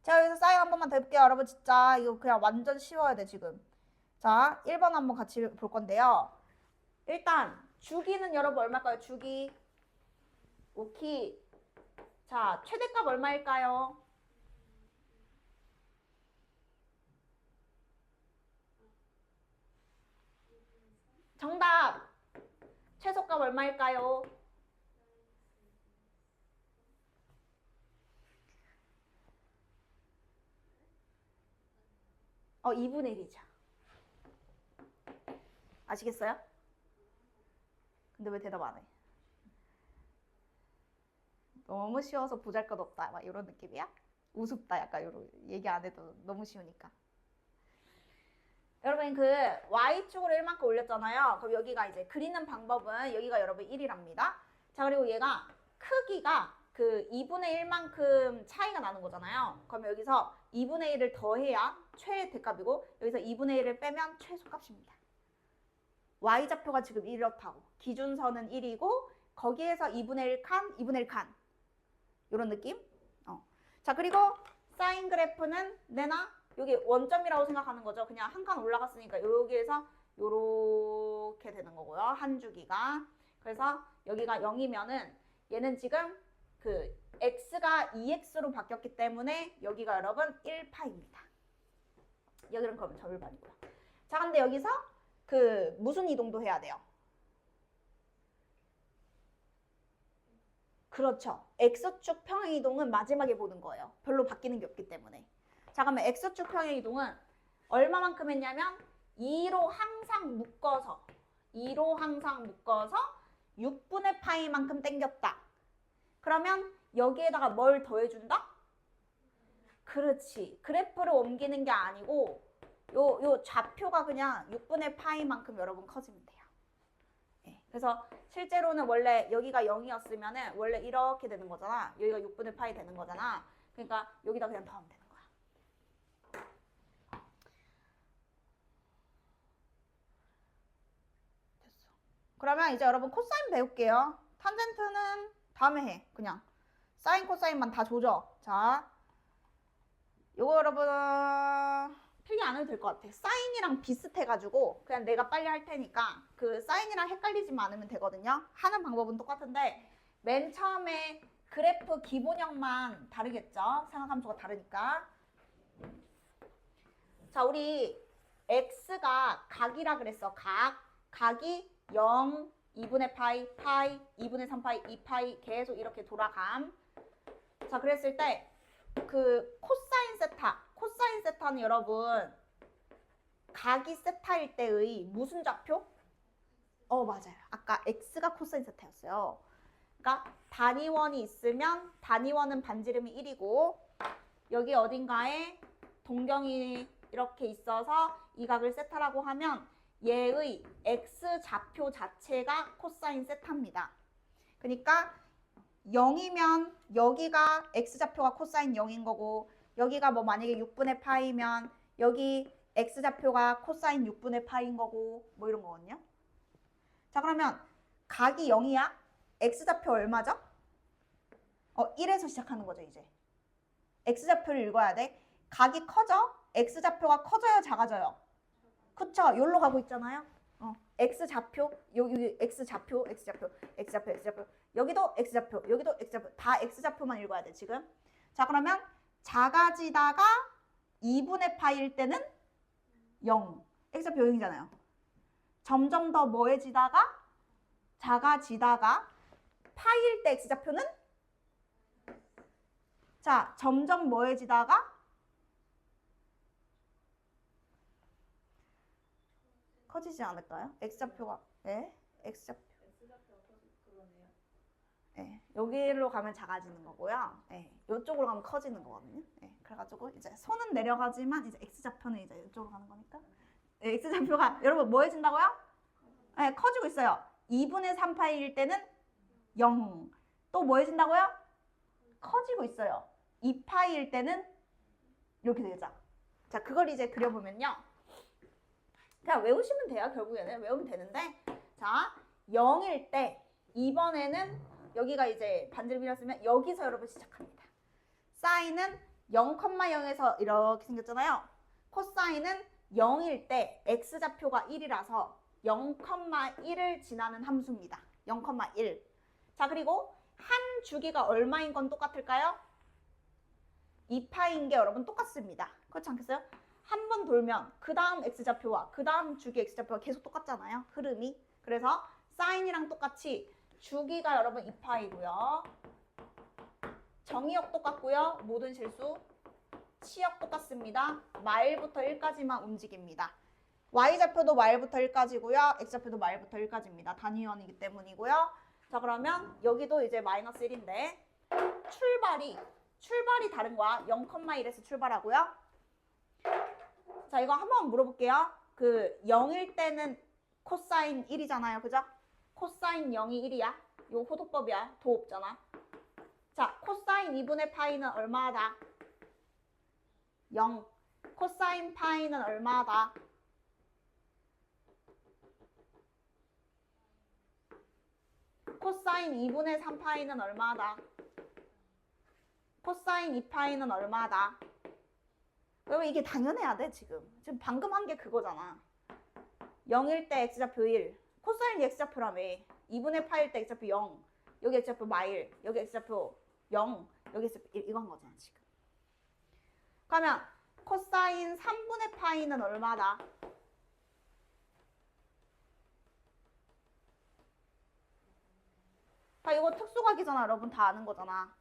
제가 여기서 사인 한 번만 더 해볼게요. 여러분 진짜 이거 그냥 완전 쉬워야 돼 지금. 자 1번 한번 같이 볼 건데요. 일단 주기는 여러분 얼마일까요? 주기. 오케이. 자 최대값 얼마일까요? 정답. 최소값 얼마일까요? 2분의 1이죠. 아시겠어요? 근데 왜 대답 안 해? 너무 쉬워서 보잘것없다 막 이런 느낌이야? 우습다 약간 이런 얘기 안 해도 너무 쉬우니까. 여러분 그 y축으로 1만큼 올렸잖아요. 그럼 여기가 이제 그리는 방법은 여기가 여러분 1이랍니다. 자 그리고 얘가 크기가 그 2분의 1만큼 차이가 나는 거잖아요. 그러면 여기서 2분의 1을 더해야 최대값이고 여기서 2분의 1을 빼면 최소값입니다. y좌표가 지금 이렇다고. 기준선은 1이고 거기에서 2분의 1칸, 2분의 1칸 이런 느낌? 자, 그리고 사인 그래프는 내나 여기 원점이라고 생각하는 거죠. 그냥 한 칸 올라갔으니까 여기에서 요렇게 되는 거고요. 한 주기가. 그래서 여기가 0이면은 얘는 지금 그 x가 2x로 바뀌었기 때문에 여기가 여러분 1파입니다. 여기는 그러면 절반이고요. 자, 근데 여기서 그 무슨 이동도 해야 돼요? 그렇죠. x축 평행 이동은 마지막에 보는 거예요. 별로 바뀌는 게 없기 때문에. 자, 그러면 x축 평행 이동은 얼마만큼 했냐면 2로 항상 묶어서 6분의 파이만큼 당겼다. 그러면 여기에다가 뭘 더해준다? 그렇지. 그래프를 옮기는 게 아니고 요 좌표가 그냥 6분의 파이만큼 여러분 커지면 돼요. 네. 그래서 실제로는 원래 여기가 0이었으면은 원래 이렇게 되는 거잖아. 여기가 6분의 파이 되는 거잖아. 그러니까 여기다 그냥 더하면 되는 거야. 됐어. 그러면 이제 여러분 코사인 배울게요. 탄젠트는 다음에 해. 그냥 사인 코사인만 다 조져. 자, 요거 여러분 필기 안 해도 될 것 같아. 사인이랑 비슷해가지고 그냥 내가 빨리 할 테니까 그 사인이랑 헷갈리지만 않으면 되거든요. 하는 방법은 똑같은데 맨 처음에 그래프 기본형만 다르겠죠. 상하함수가 다르니까. 자, 우리 x가 각이라 그랬어. 각이 0, 2분의 파이, 2분의 3파이, 2파이 계속 이렇게 돌아감. 자, 그랬을 때 그 코사인 세타는 여러분 각이 세타일 때의 무슨 좌표? 맞아요. 아까 x가 코사인 세타였어요. 그러니까 단위원이 있으면 단위원은 반지름이 1이고 여기 어딘가에 동경이 이렇게 있어서 이 각을 세타라고 하면 얘의 x 좌표 자체가 코사인 세타입니다. 그러니까 0이면 여기가 x좌표가 코사인 0인 거고 여기가 뭐 만약에 6분의 파이면 여기 x좌표가 코사인 6분의 파이인 거고 뭐 이런 거거든요. 자, 그러면 각이 0이야? x좌표 얼마죠? 1에서 시작하는 거죠, 이제. x좌표를 읽어야 돼. 각이 커져? x좌표가 커져요, 작아져요? 그쵸? 여기로 가고 있잖아요. x좌표, 여기 x좌표, 여기도 x좌표, 여기도 x좌표. 다 x좌표만 읽어야 돼, 지금. 자, 그러면 작아지다가 2분의 파일 때는 0. x좌표 0이잖아요. 점점 더 뭐해지다가 작아지다가 파일 때 x좌표는 자, 점점 뭐해지다가 커지지 않을까요? x좌표가 x좌표 여기로 가면 작아지는 거고요. 이쪽으로 가면 커지는 거거든요. 그래가지고 이제 손은 내려가지만 이제 x좌표는 이제 이쪽으로 가는 거니까 x좌표가 여러분 뭐해진다고요? 커지고 있어요. 2분의 3파일 때는 0. 또 뭐해진다고요? 커지고 있어요. 2파일 때는 이렇게 되죠. 자, 그걸 이제 그려보면요. 그냥 외우시면 돼요. 결국에는 외우면 되는데 자, 0일 때 이번에는 여기가 이제 반지름이었으면 여기서 여러분 시작합니다. 사인은 0,0에서 이렇게 생겼잖아요. 코사인은 0일 때 x좌표가 1이라서 0,1을 지나는 함수입니다. 0,1. 자, 그리고 한 주기가 얼마인 건 똑같을까요? 2파인 게 여러분 똑같습니다. 그렇지 않겠어요? 한 번 돌면 그 다음 x좌표와 그 다음 주기 x좌표가 계속 똑같잖아요. 흐름이. 그래서 사인이랑 똑같이 주기가 여러분 2파이고요. 정의역 똑같고요. 모든 실수. 치역 똑같습니다. 마일부터 1까지만 움직입니다. y좌표도 마일부터 1까지고요. x좌표도 마일부터 1까지입니다. 단위원이기 때문이고요. 자, 그러면 여기도 이제 마이너스 1인데 출발이 다른 거야. 0,1에서 출발하고요. 자, 이거 한번 물어볼게요. 그 0일 때는 코사인 1이잖아요. 그죠? 코사인 0이 1이야. 이거 호도법이야. 도 없잖아. 자, 코사인 2분의 파이는 얼마다? 0. 코사인 파이는 얼마다? 코사인 2분의 3파이는 얼마다? 코사인 2파이는 얼마다? 여러분 이게 당연해야 돼 지금 방금 한 게 그거잖아. 0일 때 x좌표 1 코사인이 x좌표라며 2분의 파일 때 x좌표 0 여기 x좌표 마일 여기 x좌표 0 여기 x좌표 1 이거 한 거잖아 지금. 그러면 코사인 3분의 파이는 얼마다? 이거 특수각이잖아. 여러분 다 아는 거잖아.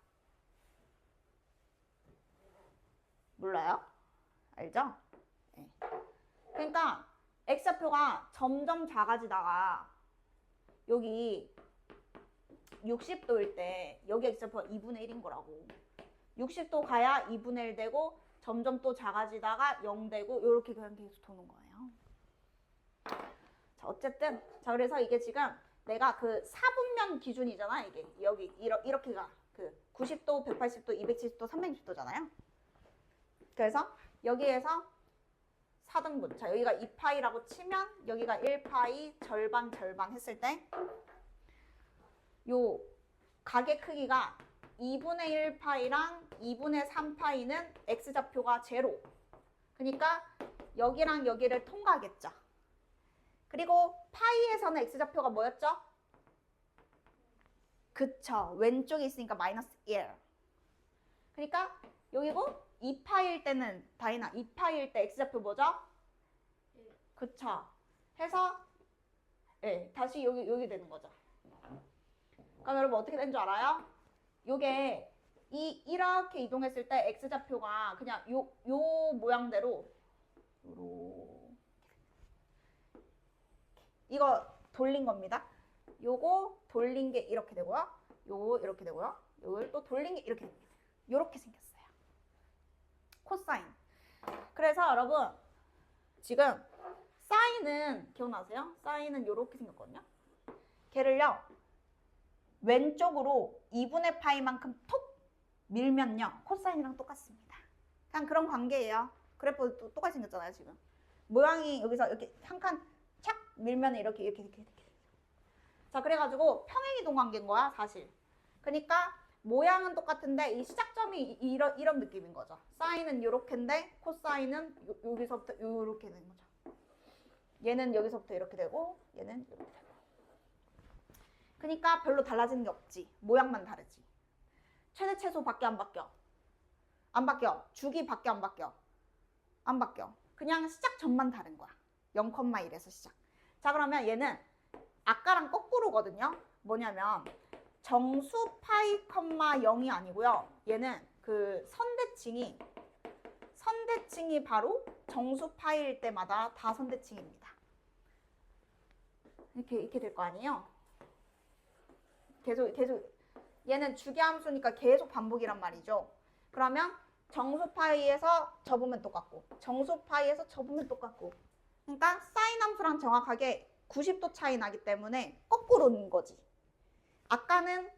몰라요? 알죠? 네. 그러니까 x좌표가 점점 작아지다가 여기 60도일 때 여기 x좌표가 2분의 1인 거라고. 60도 가야 2분의 1 되고 점점 또 작아지다가 0 되고 이렇게 그냥 계속 도는 거예요. 자 어쨌든 자 그래서 이게 지금 내가 그 4분면 기준이잖아. 이게 여기 이렇게가 그 90도, 180도, 270도, 360도잖아요. 그래서 여기에서 4등분. 자 여기가 2파이라고 치면 여기가 1파이 절반 절반 했을 때 요 각의 크기가 2분의 1파이랑 2분의 3파이는 x좌표가 제로. 그러니까 여기랑 여기를 통과하겠죠. 그리고 파이에서는 x좌표가 뭐였죠? 그쵸. 왼쪽에 있으니까 마이너스 1. 그러니까 여기고 2파일 때는 다이나 2파일 때 x좌표 뭐죠? 그쵸. 해서 네, 다시 여기 되는 거죠. 그럼 여러분 어떻게 된 줄 알아요? 요게 이렇게 이동했을 때 x좌표가 그냥 요 모양대로 이거 돌린 겁니다. 요거 돌린 게 이렇게 되고요. 요거 이렇게 되고요. 요걸 또 돌린 게 이렇게 됩니다. 요렇게 생겼어요. 코사인. 그래서 여러분 지금 사인은 기억나세요? 사인은 요렇게 생겼거든요. 걔를요. 왼쪽으로 2분의 파이만큼 톡 밀면요. 코사인이랑 똑같습니다. 그냥 그런 관계예요. 그래프 똑같이 생겼잖아요, 지금. 모양이 여기서 이렇게 한 칸 착 밀면 이렇게. 자, 그래가지고 평행이동 관계인 거야, 사실. 그러니까 모양은 똑같은데 이 시작점이 이런 느낌인 거죠. 사인은 요렇게인데 코사인은 여기서부터 요렇게 되는 거죠. 얘는 여기서부터 이렇게 되고 얘는 이렇게 되고. 그러니까 별로 달라지는 게 없지. 모양만 다르지. 최대 최소밖에 안 바뀌어. 안 바뀌어. 주기밖에 안 바뀌어. 안 바뀌어. 그냥 시작점만 다른 거야. 0,1에서 시작. 자, 그러면 얘는 아까랑 거꾸로거든요. 뭐냐면 정수 파이, 0이 아니고요. 얘는 그 선대칭이 바로 정수 파이일 때마다 다 선대칭입니다. 이렇게 될 거 아니에요? 계속 얘는 주기함수니까 계속 반복이란 말이죠. 그러면 정수 파이에서 접으면 똑같고 정수 파이에서 접으면 똑같고. 그러니까 사인 함수랑 정확하게 90도 차이 나기 때문에 거꾸로인 거지. 아까는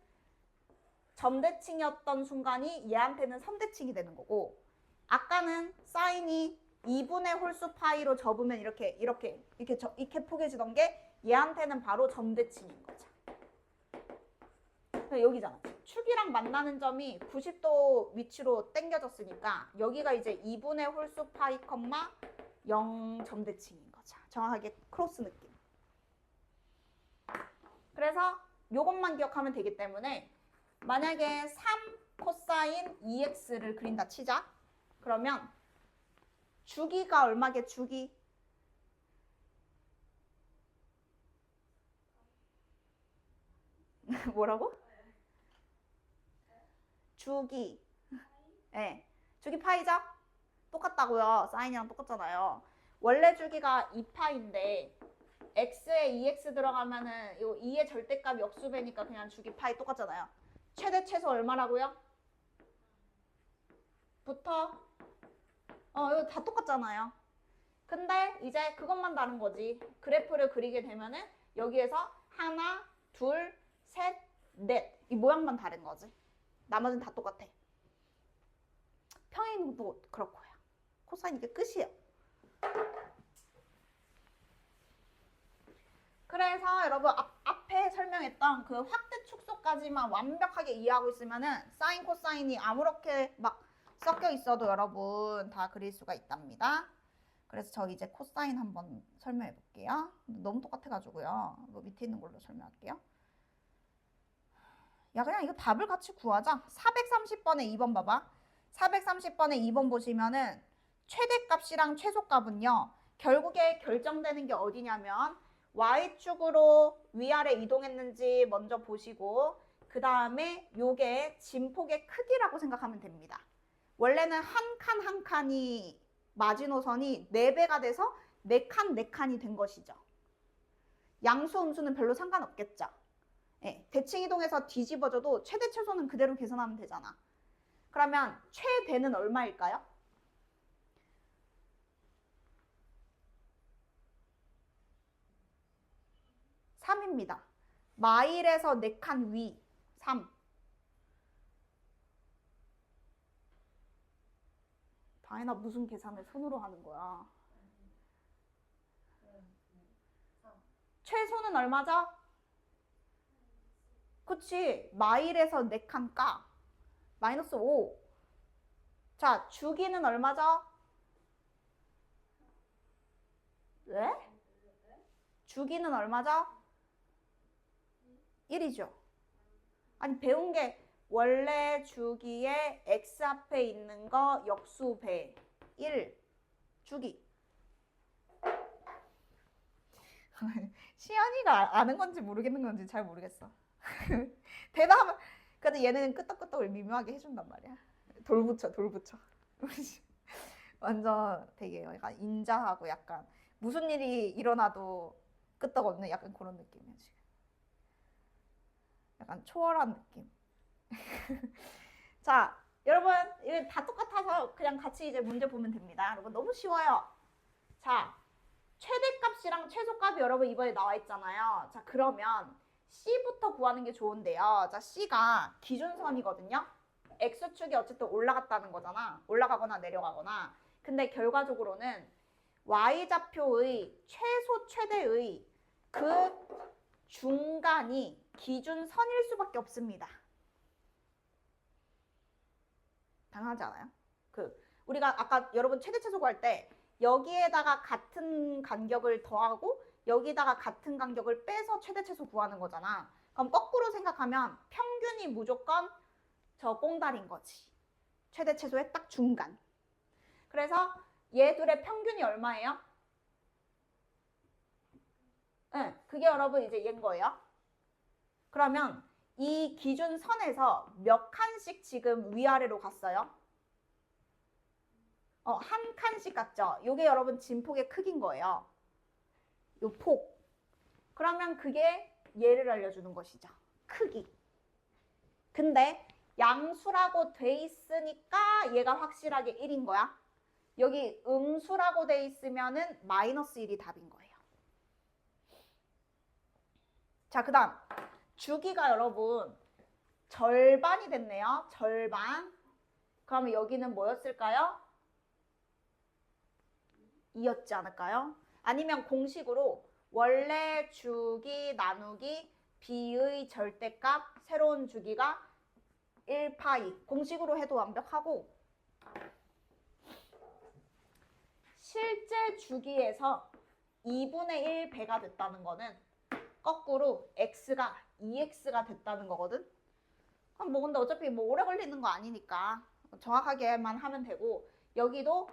점대칭이었던 순간이 얘한테는 선대칭이 되는 거고, 아까는 사인이 2분의 홀수 파이로 접으면 이렇게 포개지던 게 얘한테는 바로 점대칭인 거죠. 여기잖아. 축이랑 만나는 점이 90도 위치로 당겨졌으니까 여기가 이제 2분의 홀수 파이, 0 점대칭인 거죠. 정확하게 크로스 느낌. 그래서 요것만 기억하면 되기 때문에 만약에 3 코사인 2x를 그린다 치자. 그러면 주기가 얼마게 주기? 뭐라고? 주기. 네. 주기 파이죠? 똑같다고요. 사인이랑 똑같잖아요. 원래 주기가 2파인데 x에 2x 들어가면은 요 2의 절대값 역수배니까 그냥 주기 파이 똑같잖아요. 최대 최소 얼마라고요? 부터 이거 다 똑같잖아요. 근데 이제 그것만 다른 거지. 그래프를 그리게 되면은 여기에서 하나, 둘, 셋, 넷 이 모양만 다른 거지. 나머지는 다 똑같아. 평행도 그렇고요. 코사인 이게 끝이에요. 그래서 여러분 앞에 설명했던 그 확대 축소 여기서까지만 완벽하게 이해하고 있으면은 사인 코사인이 아무렇게 막 섞여 있어도 여러분 다 그릴 수가 있답니다. 그래서 저 이제 코사인 한번 설명해 볼게요. 너무 똑같아가지고요. 뭐 밑에 있는 걸로 설명할게요. 야, 그냥 이거 답을 같이 구하자. 430번에 2번 봐봐. 430번에 2번 보시면은 최대값이랑 최소값은요. 결국에 결정되는 게 어디냐면 Y축으로 위아래 이동했는지 먼저 보시고 그 다음에 요게 진폭의 크기라고 생각하면 됩니다. 원래는 한 칸 한 칸이 마지노선이 4배가 돼서 4칸 4칸이 된 것이죠. 양수 음수는 별로 상관없겠죠. 예, 대칭 이동해서 뒤집어져도 최대 최소는 그대로 계산하면 되잖아. 그러면 최대는 얼마일까요? 3입니다. 마일에서 4칸 위 3. 다혜나 무슨 계산을 손으로 하는 거야? 최소는 얼마죠? 그치. 마일에서 4칸 까. 마이너스 5. 자, 주기는 얼마죠? 왜? 주기는 얼마죠? 1이죠. 아니, 배운 게 원래 주기에 x 앞에 있는 거 역수배 1 주기. 시연이가 아는 건지 모르겠는 건지 잘 모르겠어. 대답. 근데 얘는 끄떡끄떡을 미묘하게 해준단 말이야. 돌붙여. 완전 되게 약간 인자하고 약간 무슨 일이 일어나도 끄떡없는 약간 그런 느낌이야 지금. 약간 초월한 느낌. 자, 여러분 이거 다 똑같아서 그냥 같이 이제 문제 보면 됩니다. 여러분 너무 쉬워요. 자, 최대값이랑 최소값이 여러분 이번에 나와 있잖아요. 자, 그러면 C부터 구하는 게 좋은데요. 자, C가 기준선이거든요. X축이 어쨌든 올라갔다는 거잖아. 올라가거나 내려가거나. 근데 결과적으로는 Y좌표의 최소 최대의 그 중간이 기준선일 수밖에 없습니다. 당연하지 않아요? 우리가 아까 여러분 최대 최소 구할 때 여기에다가 같은 간격을 더하고 여기다가 같은 간격을 빼서 최대 최소 구하는 거잖아. 그럼 거꾸로 생각하면 평균이 무조건 저 꽁다리인 거지. 최대 최소의 딱 중간. 그래서 얘들의 평균이 얼마예요? 네, 그게 여러분 이제 얘인 거예요. 그러면 이 기준선에서 몇 칸씩 지금 위아래로 갔어요? 한 칸씩 갔죠? 요게 여러분 진폭의 크기인 거예요. 요 폭. 그러면 그게 얘를 알려주는 것이죠. 크기. 근데 양수라고 돼 있으니까 얘가 확실하게 1인 거야. 여기 음수라고 돼 있으면은 마이너스 1이 답인 거예요. 자, 그 다음 주기가 여러분 절반이 됐네요. 절반. 그러면 여기는 뭐였을까요? 2였지 않을까요? 아니면 공식으로 원래 주기 나누기 b의 절대값 새로운 주기가 1파이 공식으로 해도 완벽하고, 실제 주기에서 2분의 1 배가 됐다는 거는 거꾸로 x가 2x가 됐다는 거거든. 그럼 뭐 근데 어차피 뭐 오래 걸리는 거 아니니까 정확하게만 하면 되고, 여기도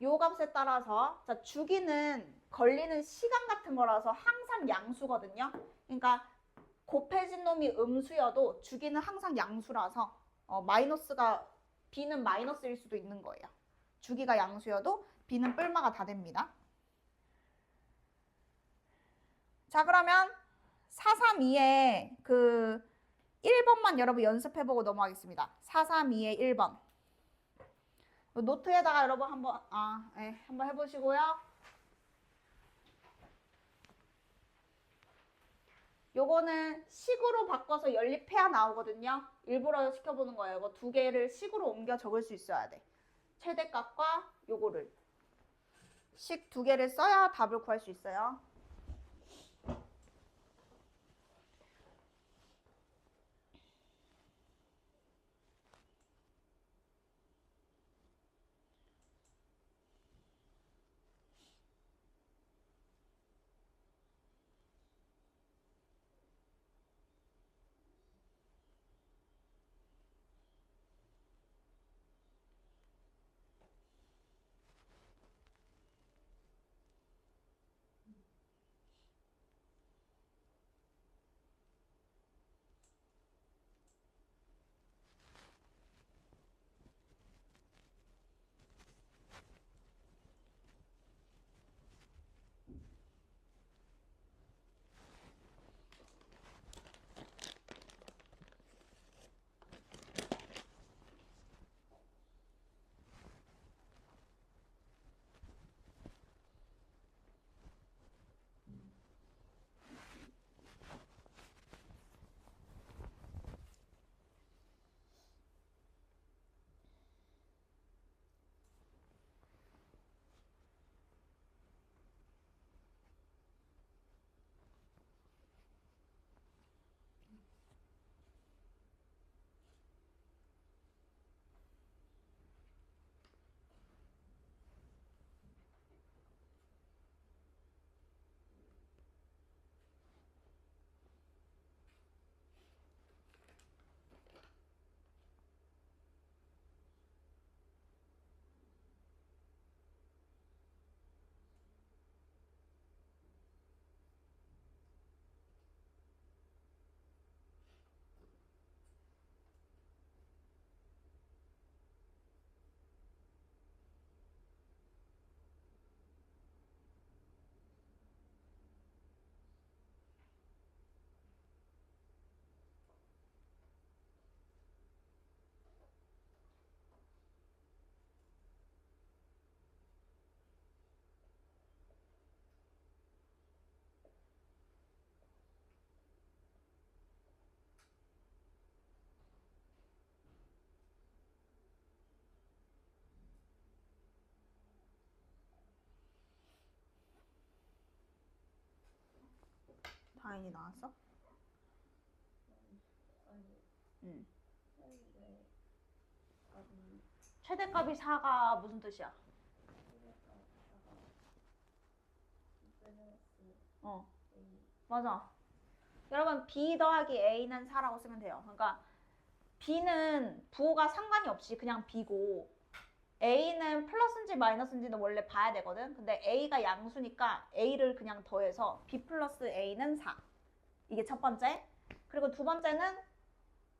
요 값에 따라서 자 주기는 걸리는 시간 같은 거라서 항상 양수거든요. 그러니까 곱해진 놈이 음수여도 주기는 항상 양수라서 마이너스가 b는 마이너스일 수도 있는 거예요. 주기가 양수여도 b는 뿔마가 다 됩니다. 자, 그러면 432의 그 1번만 여러분 연습해보고 넘어가겠습니다. 432의 1번. 노트에다가 여러분 한번 한번 해보시고요. 요거는 식으로 바꿔서 연립해야 나오거든요. 일부러 시켜보는 거예요. 이거 두 개를 식으로 옮겨 적을 수 있어야 돼. 최대값과 요거를 식 두 개를 써야 답을 구할 수 있어요. 다인이 나왔어? 아니 응. 사인데 아니 최대값이 4가 무슨 뜻이야? 그러니까 아까 밸런스 어, A 맞아. 여러분 B 더하기 A는 4라고 쓰면 돼요. 그러니까 B는 부호가 상관이 없이 그냥 B고 A는 플러스인지 마이너스인지는 원래 봐야 되거든. 근데 A가 양수니까 A를 그냥 더해서 B 플러스 A는 4. 이게 첫 번째. 그리고 두 번째는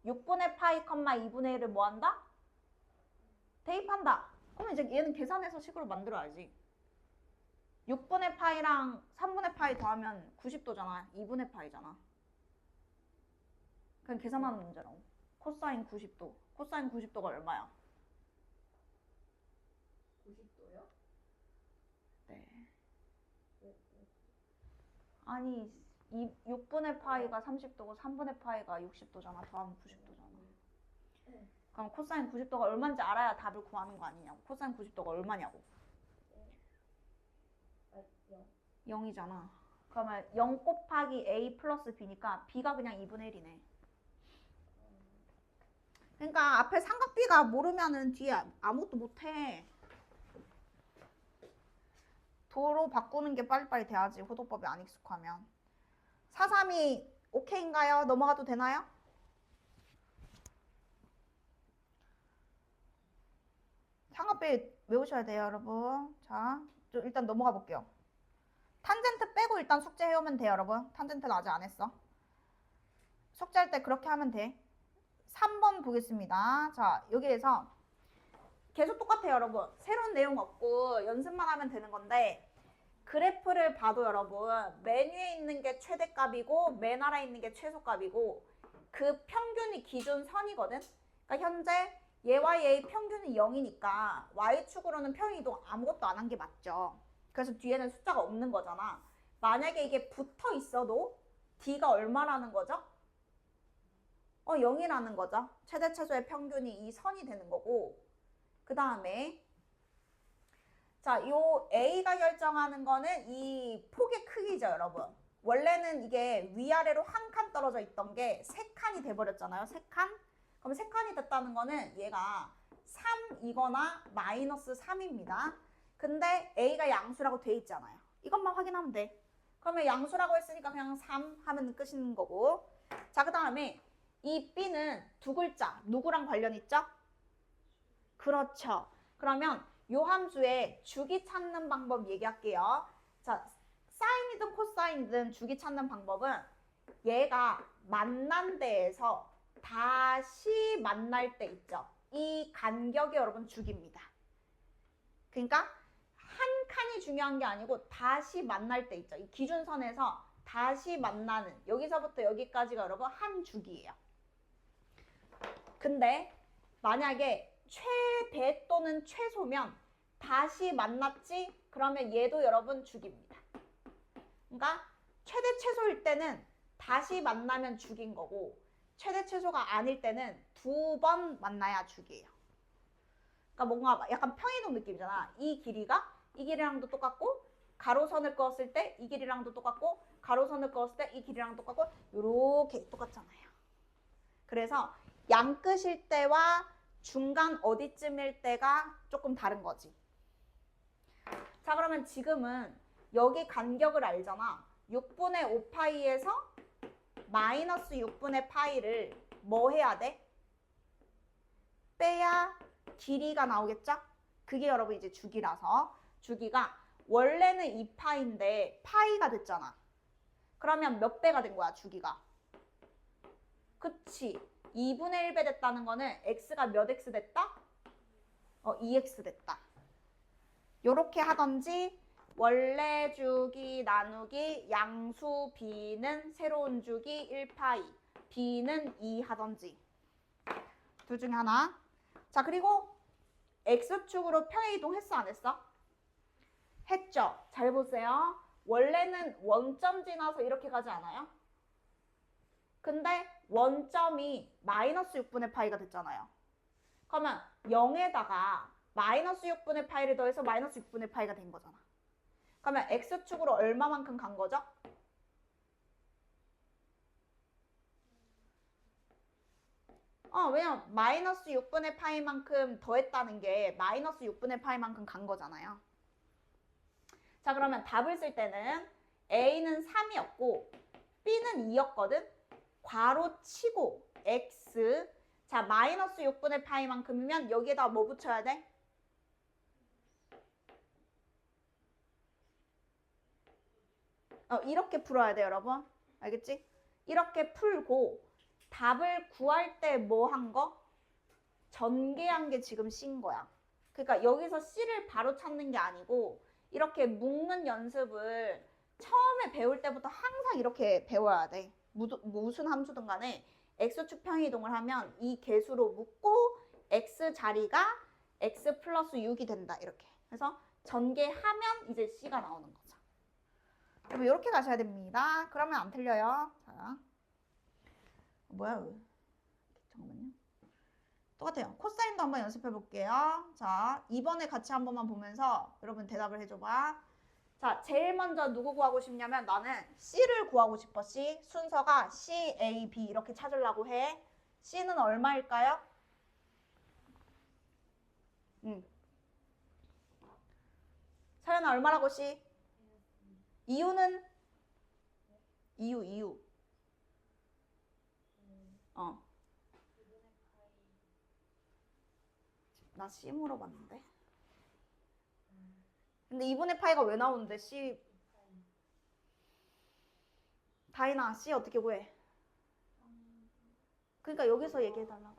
6분의 파이, 2분의 1을 뭐 한다? 대입한다. 그러면 이제 얘는 계산해서 식으로 만들어야지. 6분의 파이랑 3분의 파이 더하면 90도잖아. 2분의 파이잖아. 그냥 계산하는 문제라고. 코사인 90도. 코사인 90도가 얼마야? 90도요? 네. 왜? 아니 6분의 파이가 30도고 3분의 파이가 60도잖아. 더하면 90도잖아. 네. 그럼 코사인 90도가 얼마인지 알아야 답을 구하는 거 아니냐고. 코사인 90도가 얼마냐고. 아 0. 0이잖아. 그러면 0 곱하기 A 플러스 B니까 B가 그냥 2분의 1이네. 그러니까 앞에 삼각비가 모르면은 뒤에 아무것도 못해. 도로 바꾸는 게 빨리빨리 돼야지. 호도법이 안 익숙하면. 432 오케이인가요? 넘어가도 되나요? 삼각비 외우셔야 돼요, 여러분. 자, 일단 넘어가 볼게요. 탄젠트 빼고 일단 숙제 해오면 돼요, 여러분. 탄젠트는 아직 안 했어. 숙제할 때 그렇게 하면 돼. 3번 보겠습니다. 자, 여기에서 계속 똑같아요, 여러분. 새로운 내용 없고 연습만 하면 되는 건데 그래프를 봐도 여러분 맨 위에 있는 게 최대값이고 맨 아래에 있는 게 최소값이고 그 평균이 기준선이거든. 그러니까 현재 얘와 얘의 평균이 0이니까 y축으로는 평이동 아무것도 안 한 게 맞죠. 그래서 뒤에는 숫자가 없는 거잖아. 만약에 이게 붙어 있어도 d가 얼마라는 거죠? 0이라는 거죠. 최대 최소의 평균이 이 선이 되는 거고 그 다음에 자, 요 A가 결정하는 거는 이 폭의 크기죠, 여러분. 원래는 이게 위아래로 한 칸 떨어져 있던 게 세 칸이 돼버렸잖아요. 세 칸? 그럼 세 칸이 됐다는 거는 얘가 3이거나 마이너스 3입니다. 근데 A가 양수라고 돼 있잖아요. 이것만 확인하면 돼. 그러면 양수라고 했으니까 그냥 3 하면 끝인 거고. 자, 그 다음에 이 B는 두 글자, 누구랑 관련 있죠? 그렇죠. 그러면 요 함수의 주기 찾는 방법 얘기할게요. 자, 사인이든 코사인이든 주기 찾는 방법은 얘가 만난 데에서 다시 만날 때 있죠. 이 간격이 여러분 주기입니다. 그러니까 한 칸이 중요한 게 아니고 다시 만날 때 있죠. 이 기준선에서 다시 만나는 여기서부터 여기까지가 여러분 한 주기예요. 근데 만약에 최대 또는 최소면 다시 만났지? 그러면 얘도 여러분 주기입니다. 그러니까 최대 최소일 때는 다시 만나면 주기인 거고 최대 최소가 아닐 때는 두 번 만나야 주기예요. 그러니까 뭔가 약간 평이동 느낌이잖아. 이 길이랑도 똑같고 가로선을 그었을 때 이 길이랑도 똑같고 가로선을 그었을 때 이 길이랑 똑같고 요렇게 똑같잖아요. 그래서 양끝일 때와 중간 어디쯤일 때가 조금 다른 거지. 자, 그러면 지금은 여기 간격을 알잖아. 6분의 5파이에서 마이너스 6분의 파이를 뭐 해야 돼? 빼야 길이가 나오겠죠? 그게 여러분 이제 주기라서 주기가 원래는 2파인데 파이가 됐잖아. 그러면 몇 배가 된 거야, 주기가? 그치. 2분의 1배 됐다는 거는 x가 몇 x 됐다? 2x 됐다. 요렇게 하던지 원래 주기 나누기 양수 b는 새로운 주기 1파이 b는 2 하던지 둘 중에 하나. 자, 그리고 x축으로 평행이동 했어 안 했어? 했죠. 잘 보세요. 원래는 원점 지나서 이렇게 가지 않아요? 근데 원점이 마이너스 6분의 파이가 됐잖아요. 그러면 0에다가 마이너스 6분의 파이를 더해서 마이너스 6분의 파이가 된 거잖아. 그러면 x축으로 얼마만큼 간 거죠? 왜냐면 마이너스 6분의 파이만큼 더했다는 게 마이너스 6분의 파이만큼 간 거잖아요. 자, 그러면 답을 쓸 때는 A는 3이었고 B는 2였거든. 괄호 치고 X. 자, 마이너스 6분의 파이만큼이면 여기에다 뭐 붙여야 돼? 이렇게 풀어야 돼, 여러분. 알겠지? 이렇게 풀고 답을 구할 때 뭐 한 거? 전개한 게 지금 C인 거야. 그러니까 여기서 C를 바로 찾는 게 아니고 이렇게 묶는 연습을 처음에 배울 때부터 항상 이렇게 배워야 돼. 무슨 함수든 간에 X축 평이동을 하면 이 개수로 묶고 X 자리가 X 플러스 6이 된다. 이렇게. 그래서 전개하면 이제 C가 나오는 거죠. 여러분 이렇게 가셔야 됩니다. 그러면 안 틀려요. 자, 뭐야? 잠깐만요. 똑같아요. 코사인도 한번 연습해 볼게요. 자, 이번에 같이 한 번만 보면서 여러분 대답을 해줘봐. 자, 제일 먼저 누구 구하고 싶냐면 나는 C를 구하고 싶어. C. 순서가 C, A, B 이렇게 찾으려고 해. C는 얼마일까요? 서연아 얼마라고 C? 이유는? 이유. 나 C 물어봤는데. 근데 2분의 파이가 왜 나오는데 C? 다이나 C 어떻게 구해? 그러니까 여기서 얘기해달라고.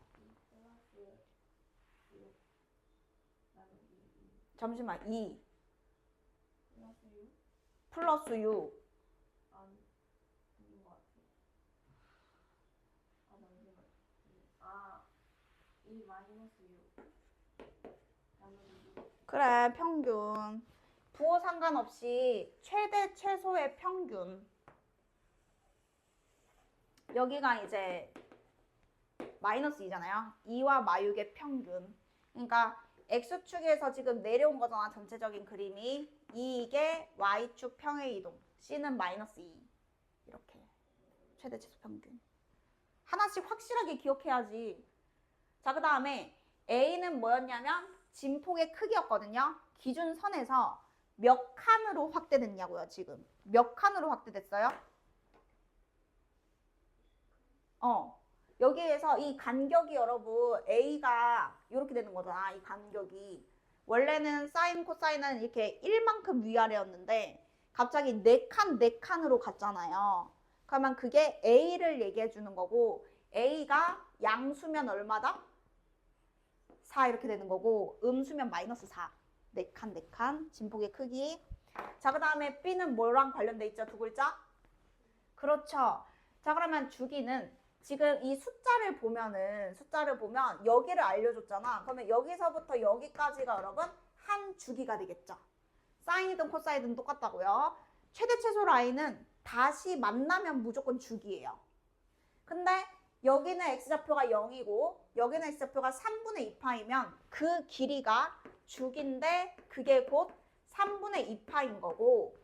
잠시만. 2 플러스 6. 그래, 평균. 부호 상관없이 최대 최소의 평균. 여기가 이제 마이너스 2잖아요. 2와 마육의 평균. 그러니까 X축에서 지금 내려온 거잖아. 전체적인 그림이. 이게 Y축 평의 이동. C는 마이너스 2. 이렇게. 최대 최소 평균. 하나씩 확실하게 기억해야지. 자, 그 다음에 A는 뭐였냐면 진폭의 크기였거든요. 기준선에서 몇 칸으로 확대됐냐고요, 지금. 몇 칸으로 확대됐어요? 여기에서 이 간격이 여러분 A가 이렇게 되는 거잖아. 이 간격이. 원래는 사인, 코사인은 이렇게 1만큼 위아래였는데 갑자기 4칸으로 갔잖아요. 그러면 그게 A를 얘기해 주는 거고 A가 양수면 얼마다? 4 이렇게 되는 거고 음수면 마이너스 4. 4칸. 진폭의 크기. 자, 그 다음에 B는 뭐랑 관련돼 있죠? 두 글자? 그렇죠. 자, 그러면 주기는 지금 이 숫자를 보면 여기를 알려줬잖아. 그러면 여기서부터 여기까지가 여러분 한 주기가 되겠죠. 사인이든 코사인이든 똑같다고요. 최대 최소 라인은 다시 만나면 무조건 주기예요. 근데 여기는 x좌표가 0이고 여기는 x좌표가 3분의 2파이면 그 길이가 주기인데 그게 곧 3분의 2파인 거고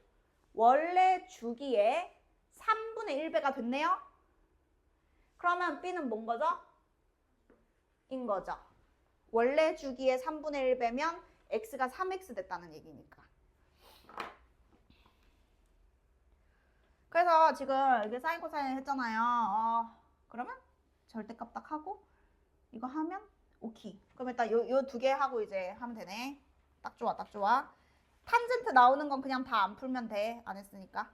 원래 주기의 3분의 1배가 됐네요. 그러면 B는 뭔 거죠? 인 거죠. 원래 주기의 3분의 1배면 x가 3x 됐다는 얘기니까. 그래서 지금 이게 사인 코사인 했잖아요. 그러면 절대값 딱 하고 이거 하면 오케이. 그럼 일단 요 두 개 하고 이제 하면 되네. 딱 좋아. 탄젠트 나오는 건 그냥 다 안 풀면 돼. 안 했으니까.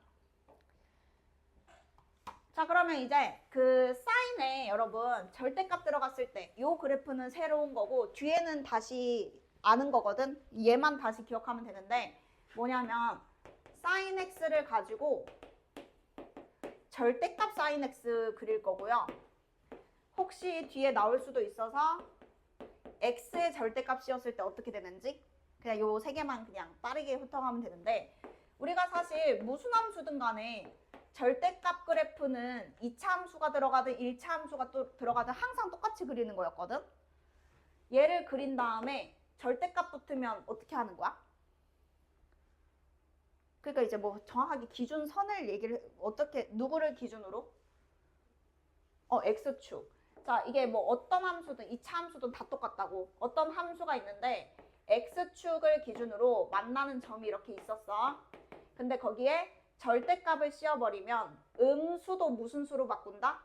자, 그러면 이제 그 사인에 여러분 절대값 들어갔을 때 요 그래프는 새로운 거고 뒤에는 다시 아는 거거든. 얘만 다시 기억하면 되는데 뭐냐면 사인 x를 가지고 절대값 사인 x 그릴 거고요. 혹시 뒤에 나올 수도 있어서 x의 절대값이었을 때 어떻게 되는지 그냥 요 세 개만 그냥 빠르게 훑어가면 되는데 우리가 사실 무슨 함수든 간에 절대값 그래프는 2차 함수가 들어가든 1차 함수가 또 들어가든 항상 똑같이 그리는 거였거든. 얘를 그린 다음에 절대값 붙으면 어떻게 하는 거야? 그러니까 이제 뭐 정확하게 기준선을 얘기를 어떻게 누구를 기준으로? x축. 자, 이게 뭐 어떤 함수든 2차 함수든 다 똑같다고. 어떤 함수가 있는데 x축을 기준으로 만나는 점이 이렇게 있었어. 근데 거기에 절대값을 씌워버리면 음수도 무슨 수로 바꾼다?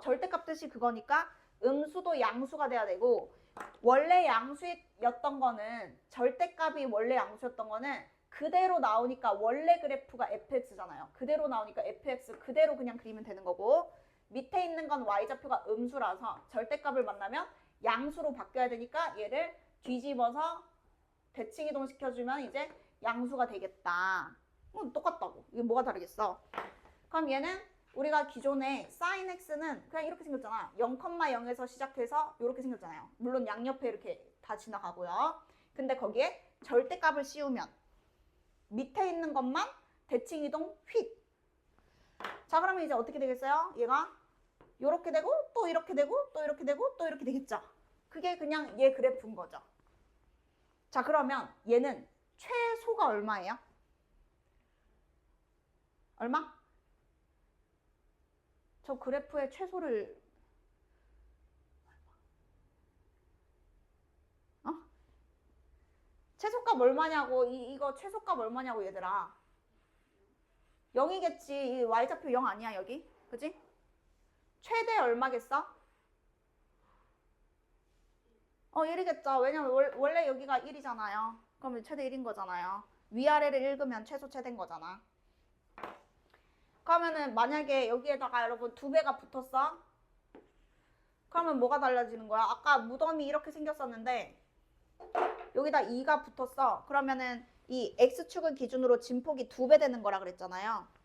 절대값 뜻이 그거니까 음수도 양수가 돼야 되고, 원래 양수였던 거는, 절대값이 원래 양수였던 거는 그대로 나오니까 원래 그래프가 fx잖아요. 그대로 나오니까 fx 그대로 그냥 그리면 되는 거고, 밑에 있는 건 y좌표가 음수라서 절대값을 만나면 양수로 바뀌어야 되니까 얘를 뒤집어서 대칭 이동 시켜주면 이제 양수가 되겠다. 똑같다고. 이게 뭐가 다르겠어? 그럼 얘는 우리가 기존에 sin x는 그냥 이렇게 생겼잖아. 0,0에서 시작해서 이렇게 생겼잖아요. 물론 양옆에 이렇게 다 지나가고요. 근데 거기에 절대값을 씌우면 밑에 있는 것만 대칭 이동 휙. 자, 그러면 이제 어떻게 되겠어요? 얘가 이렇게 되고 또 이렇게 되고 또 이렇게 되고 또 이렇게 되겠죠. 그게 그냥 얘 그래프인 거죠. 자, 그러면 얘는 최소가 얼마예요? 얼마? 저 그래프의 최소를 최소값 얼마냐고. 이거 최소값 얼마냐고 얘들아. 0이겠지. 이 y좌표 0 아니야 여기? 그지? 최대 얼마겠어? 1이겠죠. 왜냐면 원래 여기가 1이잖아요. 그러면 최대 1인 거잖아요. 위아래를 읽으면 최소 최대인 거잖아. 그러면은 만약에 여기에다가 여러분 2배가 붙었어? 그러면 뭐가 달라지는 거야? 아까 무덤이 이렇게 생겼었는데 여기다 2가 붙었어. 그러면은 이 x축을 기준으로 진폭이 2배 되는 거라 그랬잖아요.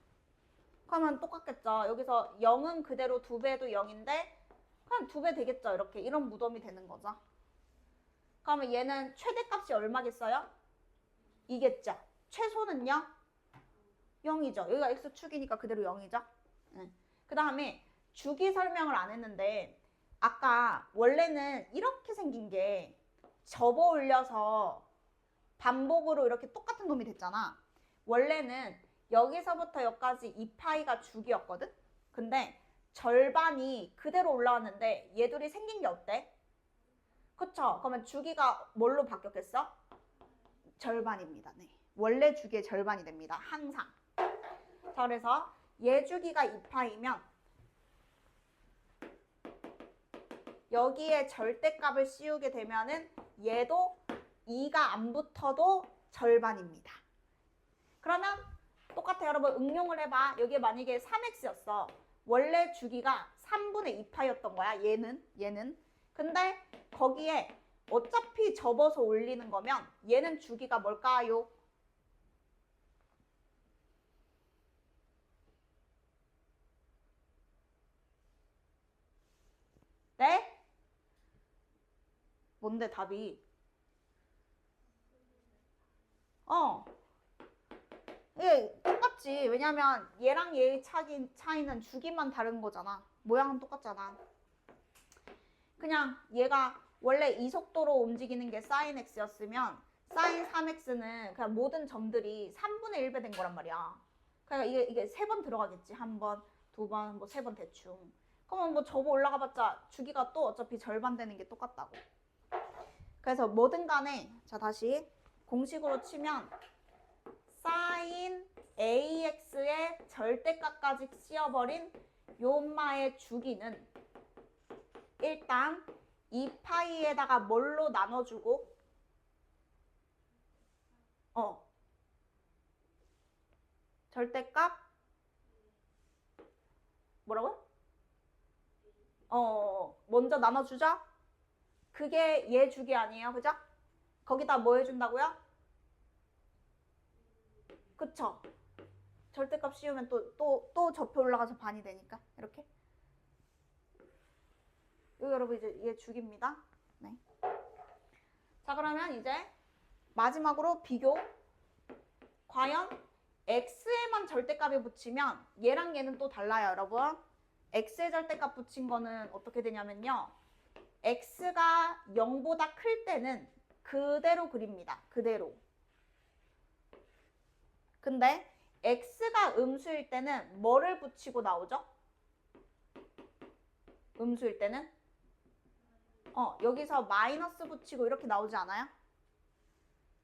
그러면 똑같겠죠. 여기서 0은 그대로 2배도 0인데 그냥 2배 되겠죠. 이렇게 이런 무덤이 되는 거죠. 그러면 얘는 최대값이 얼마겠어요? 2겠죠. 최소는요? 0이죠. 여기가 x축이니까 그대로 0이죠. 그 다음에 주기 설명을 안 했는데 아까 원래는 이렇게 생긴 게 접어 올려서 반복으로 이렇게 똑같은 놈이 됐잖아. 원래는 여기서부터 여기까지 2파이가 주기였거든? 근데 절반이 그대로 올라왔는데 얘들이 생긴 게 어때? 그쵸? 그러면 주기가 뭘로 바뀌었겠어? 절반입니다. 네. 원래 주기의 절반이 됩니다. 항상. 자, 그래서 얘 주기가 2파이면 여기에 절대값을 씌우게 되면은 얘도 2가 안 붙어도 절반입니다. 그러면 똑같아요. 여러분 응용을 해봐. 여기에 만약에 3x였어. 원래 주기가 3분의 2파이였던 거야. 얘는. 근데 거기에 어차피 접어서 올리는 거면 얘는 주기가 뭘까요? 네? 뭔데 답이? 이게 똑같지. 왜냐면 얘랑 얘의 차이는 주기만 다른 거잖아. 모양은 똑같잖아. 그냥 얘가 원래 이 속도로 움직이는 게 sin x였으면 sin 3x는 그냥 모든 점들이 3분의 1배 된 거란 말이야. 그러니까 이게 3번 들어가겠지. 한 번, 2번, 뭐 3번 대충. 그러면 뭐 접어 올라가봤자 주기가 또 어차피 절반 되는 게 똑같다고. 그래서 뭐든 간에 자 다시 공식으로 치면 sin ax의 절대값까지 씌워버린 요 엄마의 주기는 일단 2파이에다가 뭘로 나눠주고 절대값 뭐라고요? 먼저 나눠주자. 그게 얘 주기 아니에요, 그죠? 거기다 뭐 해준다고요? 그쵸? 절대값 씌우면 또 접혀 올라가서 반이 되니까 이렇게. 이거 여러분 이제 얘 주기입니다. 네. 자, 그러면 이제 마지막으로 비교. 과연 x에만 절대값을 붙이면 얘랑 얘는 또 달라요, 여러분. x에 절대값 붙인 거는 어떻게 되냐면요. x가 0보다 클 때는 그대로 그립니다. 그대로. 근데 x가 음수일 때는 뭐를 붙이고 나오죠? 음수일 때는 여기서 마이너스 붙이고 이렇게 나오지 않아요?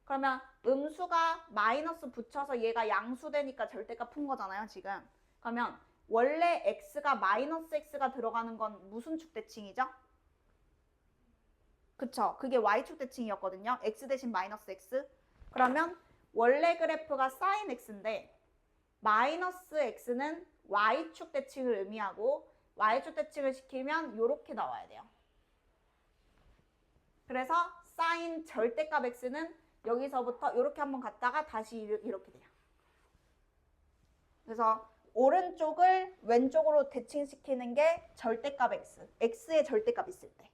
그러면 음수가 마이너스 붙여서 얘가 양수되니까 절대값 푼 거잖아요, 지금. 그러면 원래 x가 마이너스 x가 들어가는 건 무슨 축대칭이죠? 그쵸? 그게 y축 대칭이었거든요. x 대신 마이너스 x. 그러면 원래 그래프가 sin x인데 마이너스 x는 y축 대칭을 의미하고 y축 대칭을 시키면 이렇게 나와야 돼요. 그래서 sin 절대값 x는 여기서부터 이렇게 한번 갔다가 다시 이렇게 돼요. 그래서 오른쪽을 왼쪽으로 대칭시키는 게 절대값 x, x의 절대값 있을 때.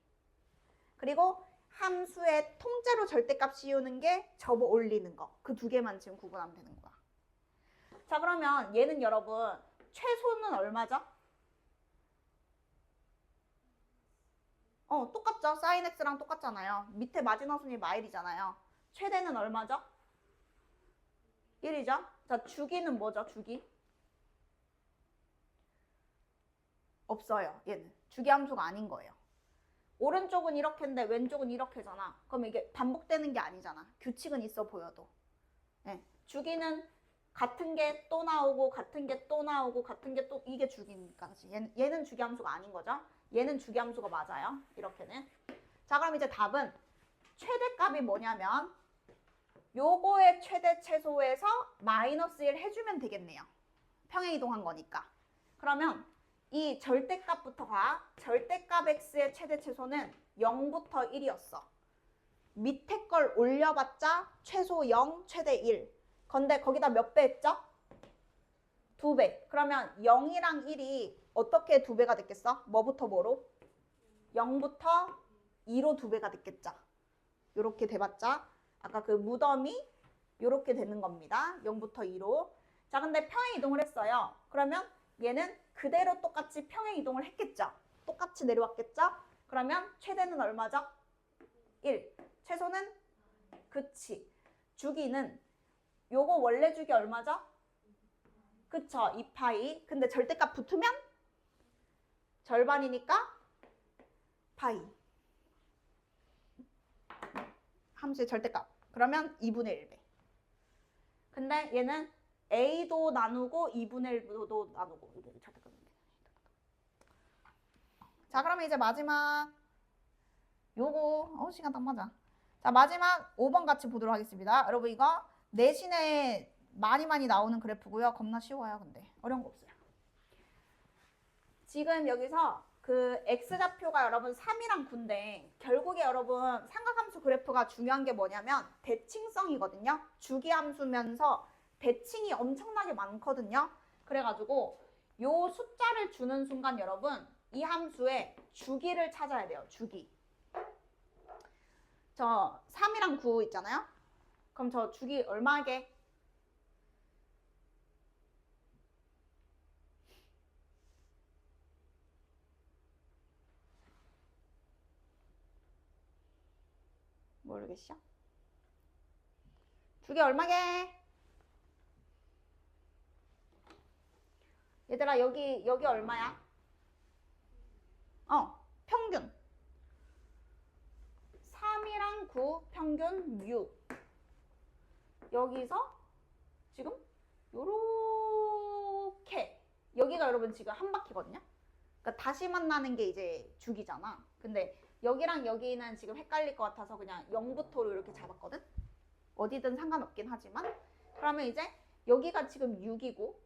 그리고 함수의 통째로 절대값 씌우는 게 접어 올리는 거. 그 두 개만 지금 구분하면 되는 거야. 자, 그러면 얘는 여러분 최소는 얼마죠? 똑같죠? sin x랑 똑같잖아요. 밑에 마지노선이 마일이잖아요. 최대는 얼마죠? 1이죠? 자, 주기는 뭐죠? 주기? 없어요. 얘는. 주기 함수가 아닌 거예요. 오른쪽은 이렇게인데 왼쪽은 이렇게잖아. 그럼 이게 반복되는 게 아니잖아. 규칙은 있어 보여도. 네. 주기는 같은 게 또 나오고 같은 게 또 나오고 같은 게 또 이게 주기니까. 얘는 주기 함수가 아닌 거죠. 얘는 주기 함수가 맞아요. 이렇게는. 자, 그럼 이제 답은 최대값이 뭐냐면 요거의 최대 최소에서 마이너스 1 해주면 되겠네요. 평행이동한 거니까. 그러면 이 절대값부터가 절대값 x의 최대 최소는 0부터 1이었어. 밑에 걸 올려봤자 최소 0, 최대 1. 근데 거기다 몇 배 했죠? 2배. 그러면 0이랑 1이 어떻게 2배가 됐겠어? 뭐부터 뭐로? 0부터 2로 2배가 됐겠죠. 요렇게 돼봤자 아까 그 무덤이 요렇게 되는 겁니다. 0부터 2로. 자, 근데 평행이동을 했어요. 그러면 얘는 그대로 똑같이 평행이동을 했겠죠. 똑같이 내려왔겠죠. 그러면 최대는 얼마죠? 1. 최소는? 그치. 주기는 요거 원래 주기 얼마죠? 그쵸. 2파이. 근데 절대값 붙으면 절반이니까 파이. 함수의 절대값. 그러면 2분의 1배. 근데 얘는 a도 나누고 2분의 1도 나누고 이게 절대값인데. 자, 그러면 이제 마지막 요거 시간 딱 맞아. 자, 마지막 5번 같이 보도록 하겠습니다. 여러분 이거 내신에 많이 나오는 그래프고요. 겁나 쉬워요. 근데 어려운 거 없어요. 지금 여기서 그 x좌표가 여러분 3이랑 9인데 결국에 여러분 삼각함수 그래프가 중요한 게 뭐냐면 대칭성이거든요. 주기함수면서 대칭이 엄청나게 많거든요. 그래가지고 요 숫자를 주는 순간 여러분 이 함수의 주기를 찾아야 돼요. 주기. 저 3이랑 9 있잖아요. 그럼 저 주기 얼마게? 모르겠어? 주기 얼마게? 얘들아 여기 얼마야? 평균 3이랑 9 평균 6. 여기서 지금 요렇게 여기가 여러분 지금 한 바퀴거든요. 그러니까 다시 만나는 게 이제 주기잖아. 근데 여기랑 여기는 지금 헷갈릴 것 같아서 그냥 0부터로 이렇게 잡았거든. 어디든 상관없긴 하지만. 그러면 이제 여기가 지금 6이고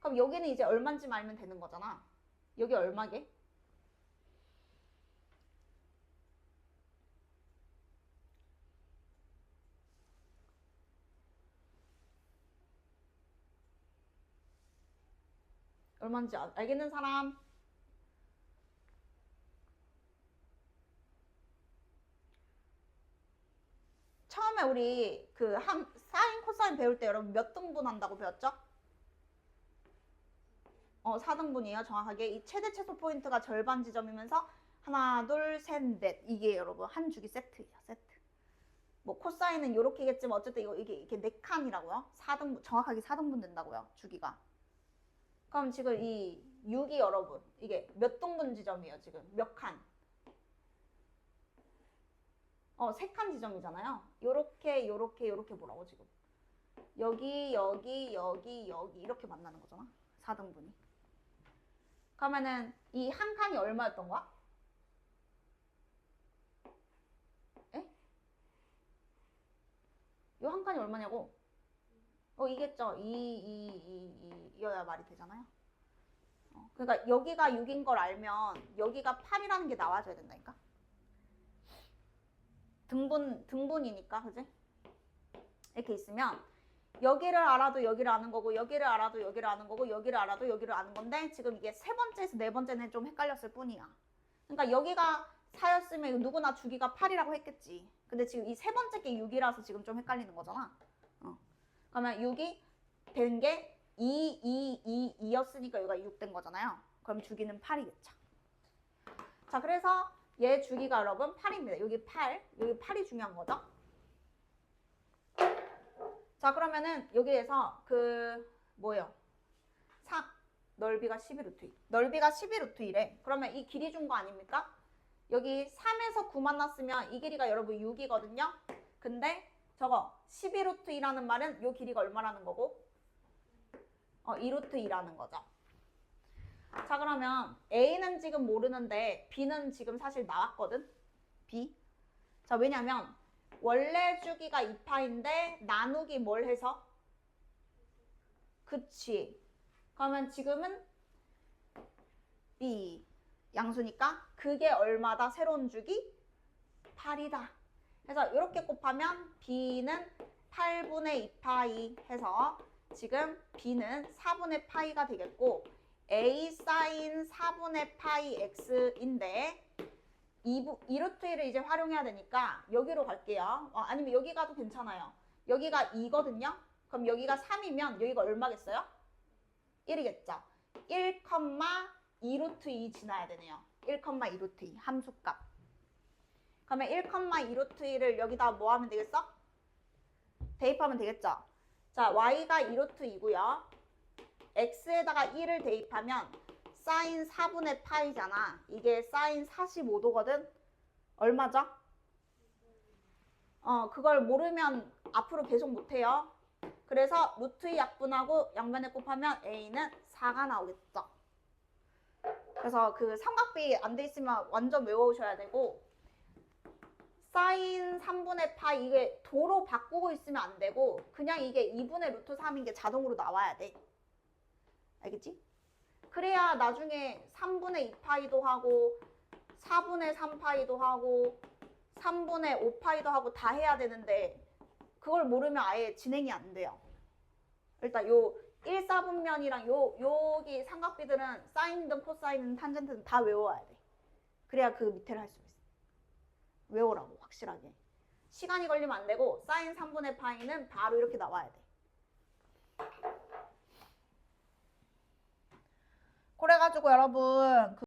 그럼 여기는 이제 얼마인지 알면 되는 거잖아. 여기 얼마게? 얼마인지 알겠는 사람? 처음에 우리 그 사인 코사인 배울 때 여러분 몇 등분 한다고 배웠죠? 4등분이에요. 정확하게. 이 최대 최소 포인트가 절반 지점이면서 하나, 둘, 셋, 넷. 이게 여러분 한 주기 세트예요. 세트. 뭐 코사인은 요렇게겠지만 어쨌든 이게 4칸이라고요. 4등분, 정확하게 4등분 된다고요. 주기가. 그럼 지금 이 6이 여러분 이게 몇 동분 지점이에요? 지금 몇 칸? 3칸 지점이잖아요. 요렇게 요렇게 요렇게 뭐라고 지금 여기 여기 여기 여기 이렇게 만나는 거잖아. 4등분이. 그러면은 이 한 칸이 얼마였던 거야? 에? 요 한 칸이 얼마냐고? 이겠죠. 이어야 말이 되잖아요. 그러니까 여기가 6인 걸 알면 여기가 8이라는 게 나와줘야 된다니까. 등분이니까, 그지? 이렇게 있으면 여기를 알아도 여기를 아는 거고, 여기를 알아도 여기를 아는 거고, 여기를 알아도 여기를 아는 건데 지금 이게 세 번째에서 네 번째는 좀 헷갈렸을 뿐이야. 그러니까 여기가 4였으면 누구나 주기가 8이라고 했겠지. 근데 지금 이 세 번째 게 6이라서 지금 좀 헷갈리는 거잖아. 그러면 6이 된 게 2였으니까 여기가 6 된 거잖아요. 그럼 주기는 8이겠죠. 자, 그래서 얘 주기가 여러분 8입니다. 여기 8, 여기 8이 중요한 거죠. 자, 그러면은 여기에서 뭐예요? 넓이가 12루트 2. 넓이가 12루트 2래. 그러면 이 길이 준 거 아닙니까? 여기 3에서 9 만났으면 이 길이가 여러분 6이거든요. 근데 저거 12루트 2라는 말은 이 길이가 얼마라는 거고? 2루트 2라는 거죠. 자, 그러면 A는 지금 모르는데 B는 지금 사실 나왔거든? B. 자, 왜냐면 원래 주기가 2파인데 나누기 뭘 해서? 그치. 그러면 지금은 B 양수니까 그게 얼마다? 새로운 주기? 8이다. 그래서 이렇게 곱하면 B는 8분의 2파이 해서 지금 B는 4분의 파이가 되겠고 A 사인 4분의 파이 X인데 2루트 1을 이제 활용해야 되니까 여기로 갈게요. 아니면 여기 가도 괜찮아요. 여기가 2거든요. 그럼 여기가 3이면 여기가 얼마겠어요? 1이겠죠. 1,2루트 2 지나야 되네요. 1,2루트 2 함수값. 그러면 1,2루트 2를 여기다 뭐 하면 되겠어? 대입하면 되겠죠. 자, y가 2루트 2고요. x에다가 1을 대입하면 사인 4분의 파이잖아. 이게 사인 45도거든. 얼마죠? 그걸 모르면 앞으로 계속 못해요. 그래서 루트 2 약분하고 양변에 곱하면 a는 4가 나오겠죠. 그래서 그 삼각비 안 돼 있으면 완전 외워오셔야 되고 사인 3분의 파이 이게 도로 바꾸고 있으면 안 되고 그냥 이게 2분의 루트 3인 게 자동으로 나와야 돼. 알겠지? 그래야 나중에 3분의 2파이도 하고 4분의 3파이도 하고 3분의 5파이도 하고 다 해야 되는데 그걸 모르면 아예 진행이 안 돼요. 일단 요 1, 4분면이랑 여기 삼각비들은 사인이든 코사인이든 탄젠트든 다 외워야 돼. 그래야 그 밑에를 할 수 있어. 외우라고 확실하게. 시간이 걸리면 안 되고 사인 3분의 파이는 바로 이렇게 나와야 돼. 그래가지고 여러분